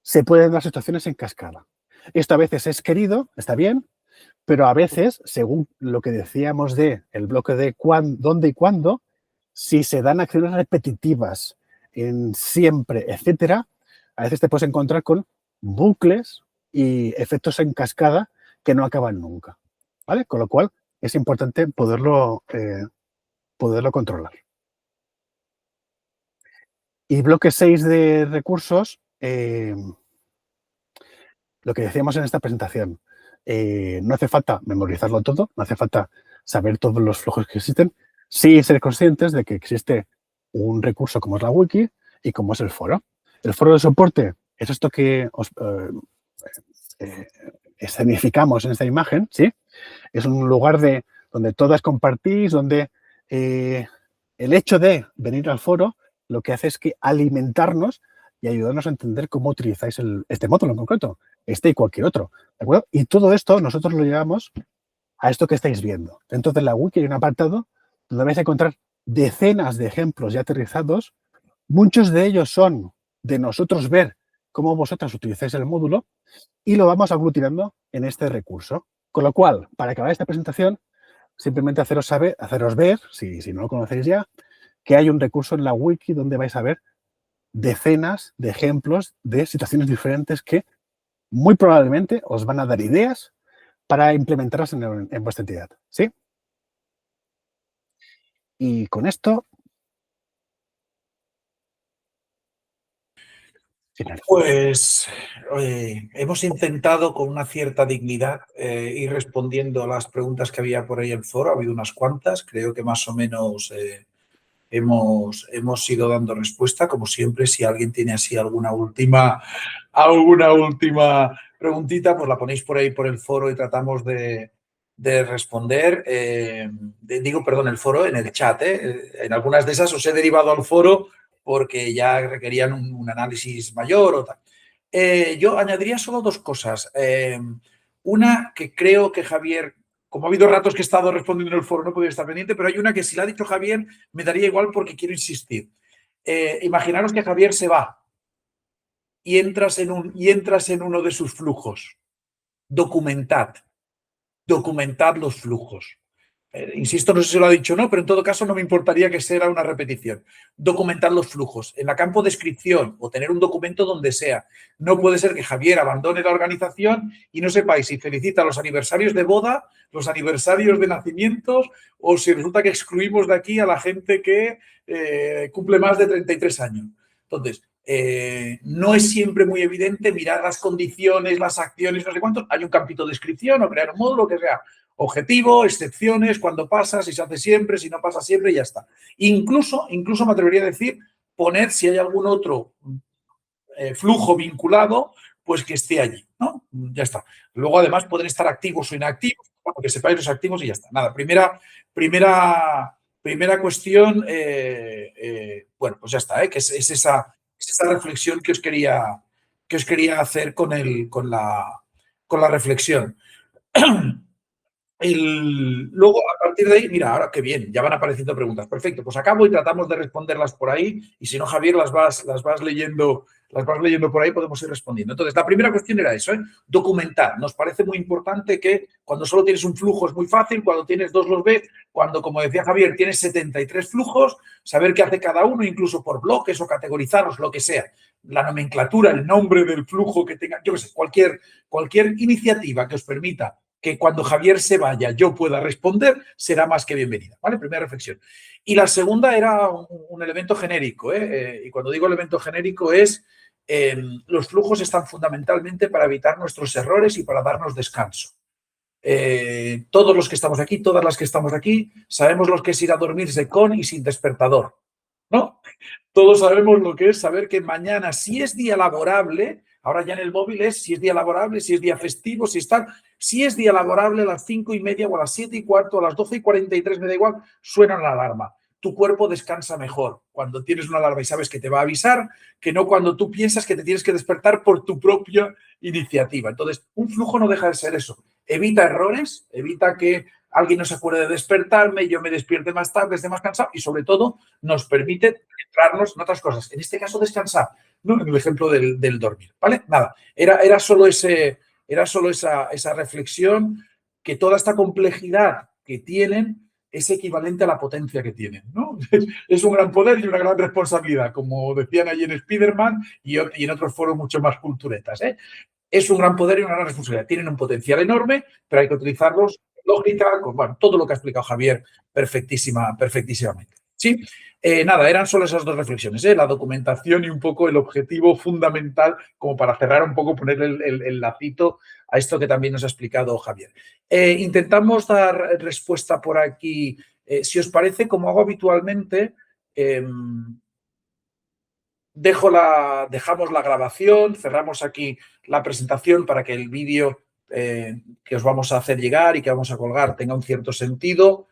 se pueden dar situaciones en cascada. Esto a veces es querido, está bien, pero a veces, según lo que decíamos del bloque de dónde y cuándo, si se dan acciones repetitivas en siempre, etcétera, a veces te puedes encontrar con bucles y efectos en cascada que no acaban nunca, ¿vale? Con lo cual es importante poderlo controlar. Y bloque 6 de recursos, lo que decíamos en esta presentación, no hace falta memorizarlo todo, no hace falta saber todos los flujos que existen, sí ser conscientes de que existe un recurso como es la wiki y como es el foro. El foro de soporte es esto que escenificamos en esta imagen, ¿sí? Es un lugar donde todas compartís, donde el hecho de venir al foro lo que hace es que alimentarnos y ayudarnos a entender cómo utilizáis este módulo en concreto, este y cualquier otro, ¿de acuerdo? Y todo esto nosotros lo llevamos a esto que estáis viendo. Dentro de la wiki hay un apartado donde vais a encontrar decenas de ejemplos ya aterrizados. Muchos de ellos son de nosotros ver cómo vosotras utilizáis el módulo y lo vamos aglutinando en este recurso. Con lo cual, para acabar esta presentación, simplemente haceros ver, si no lo conocéis ya, que hay un recurso en la wiki donde vais a ver decenas de ejemplos de situaciones diferentes que muy probablemente os van a dar ideas para implementarlas en vuestra entidad, ¿sí? Y con esto... Pues hemos intentado con una cierta dignidad ir respondiendo a las preguntas que había por ahí en el foro. Ha habido unas cuantas, creo que más o menos hemos ido dando respuesta. Como siempre, si alguien tiene así alguna última preguntita, pues la ponéis por ahí por el foro y tratamos de responder. El foro en el chat. En algunas de esas os he derivado al foro porque ya requerían un análisis mayor o tal. Yo añadiría solo dos cosas. Una que creo que Javier, como ha habido ratos que he estado respondiendo en el foro, no he podido estar pendiente, pero hay una que si la ha dicho Javier me daría igual porque quiero insistir. Imaginaros que Javier se va y entras en uno de sus flujos. Documentad los flujos. Insisto, no sé si lo ha dicho o no, pero en todo caso no me importaría que sea una repetición. Documentar los flujos. En la campo descripción o tener un documento donde sea. No puede ser que Javier abandone la organización y no sepáis si felicita los aniversarios de boda, los aniversarios de nacimientos o si resulta que excluimos de aquí a la gente que cumple más de 33 años. Entonces, no es siempre muy evidente mirar las condiciones, las acciones, no sé cuántos. Hay un campito de descripción o crear un módulo que sea objetivo, excepciones, cuando pasa, si se hace siempre, si no pasa siempre y ya está. Incluso me atrevería a decir, poner si hay algún otro flujo vinculado, pues que esté allí, ¿no? Ya está. Luego, además, pueden estar activos o inactivos, para que sepáis los activos y ya está. Nada, primera Primera cuestión, bueno, pues ya está, que es esa reflexión que os quería hacer con la reflexión. Luego, a partir de ahí, mira, ahora qué bien, ya van apareciendo preguntas. Perfecto, pues acabo y tratamos de responderlas por ahí. Y si no, Javier, las vas leyendo por ahí, podemos ir respondiendo. Entonces, la primera cuestión era eso, documentar. Nos parece muy importante que cuando solo tienes un flujo es muy fácil, cuando tienes dos los ves, cuando, como decía Javier, tienes 73 flujos, saber qué hace cada uno, incluso por bloques o categorizarlos, lo que sea. La nomenclatura, el nombre del flujo que tenga, yo qué sé, cualquier iniciativa que os permita que cuando Javier se vaya yo pueda responder, será más que bienvenida. ¿Vale? Primera reflexión. Y la segunda era un elemento genérico. Y cuando digo elemento genérico es los flujos están fundamentalmente para evitar nuestros errores y para darnos descanso. Todos los que estamos aquí, todas las que estamos aquí, sabemos lo que es ir a dormirse con y sin despertador, ¿no? Todos sabemos lo que es saber que mañana, si es día laborable, ahora ya en el móvil es si es día laborable, si es día festivo, si es día laborable a las 5:30 o a las 7:15 o a las 12:43, me da igual, suena la alarma. Tu cuerpo descansa mejor cuando tienes una alarma y sabes que te va a avisar, que no cuando tú piensas que te tienes que despertar por tu propia iniciativa. Entonces, un flujo no deja de ser eso. Evita errores, evita que alguien no se acuerde de despertarme, yo me despierte más tarde, esté más cansado y sobre todo nos permite centrarnos en otras cosas. En este caso, descansar, ¿no? En el ejemplo del dormir, ¿vale? Nada, era solo esa reflexión, que toda esta complejidad que tienen es equivalente a la potencia que tienen, ¿no? Es un gran poder y una gran responsabilidad, como decían allí en Spider-Man y en otros foros mucho más culturetas, ¿eh? Es un gran poder y una gran responsabilidad. Tienen un potencial enorme, pero hay que utilizarlos con lógica, con bueno, todo lo que ha explicado Javier perfectísimamente. ¿Sí? Nada, eran solo esas dos reflexiones, la documentación y un poco el objetivo fundamental, como para cerrar un poco, poner el lacito a esto que también nos ha explicado Javier. Intentamos dar respuesta por aquí. Si os parece, como hago habitualmente, dejamos la grabación, cerramos aquí la presentación para que el vídeo que os vamos a hacer llegar y que vamos a colgar tenga un cierto sentido.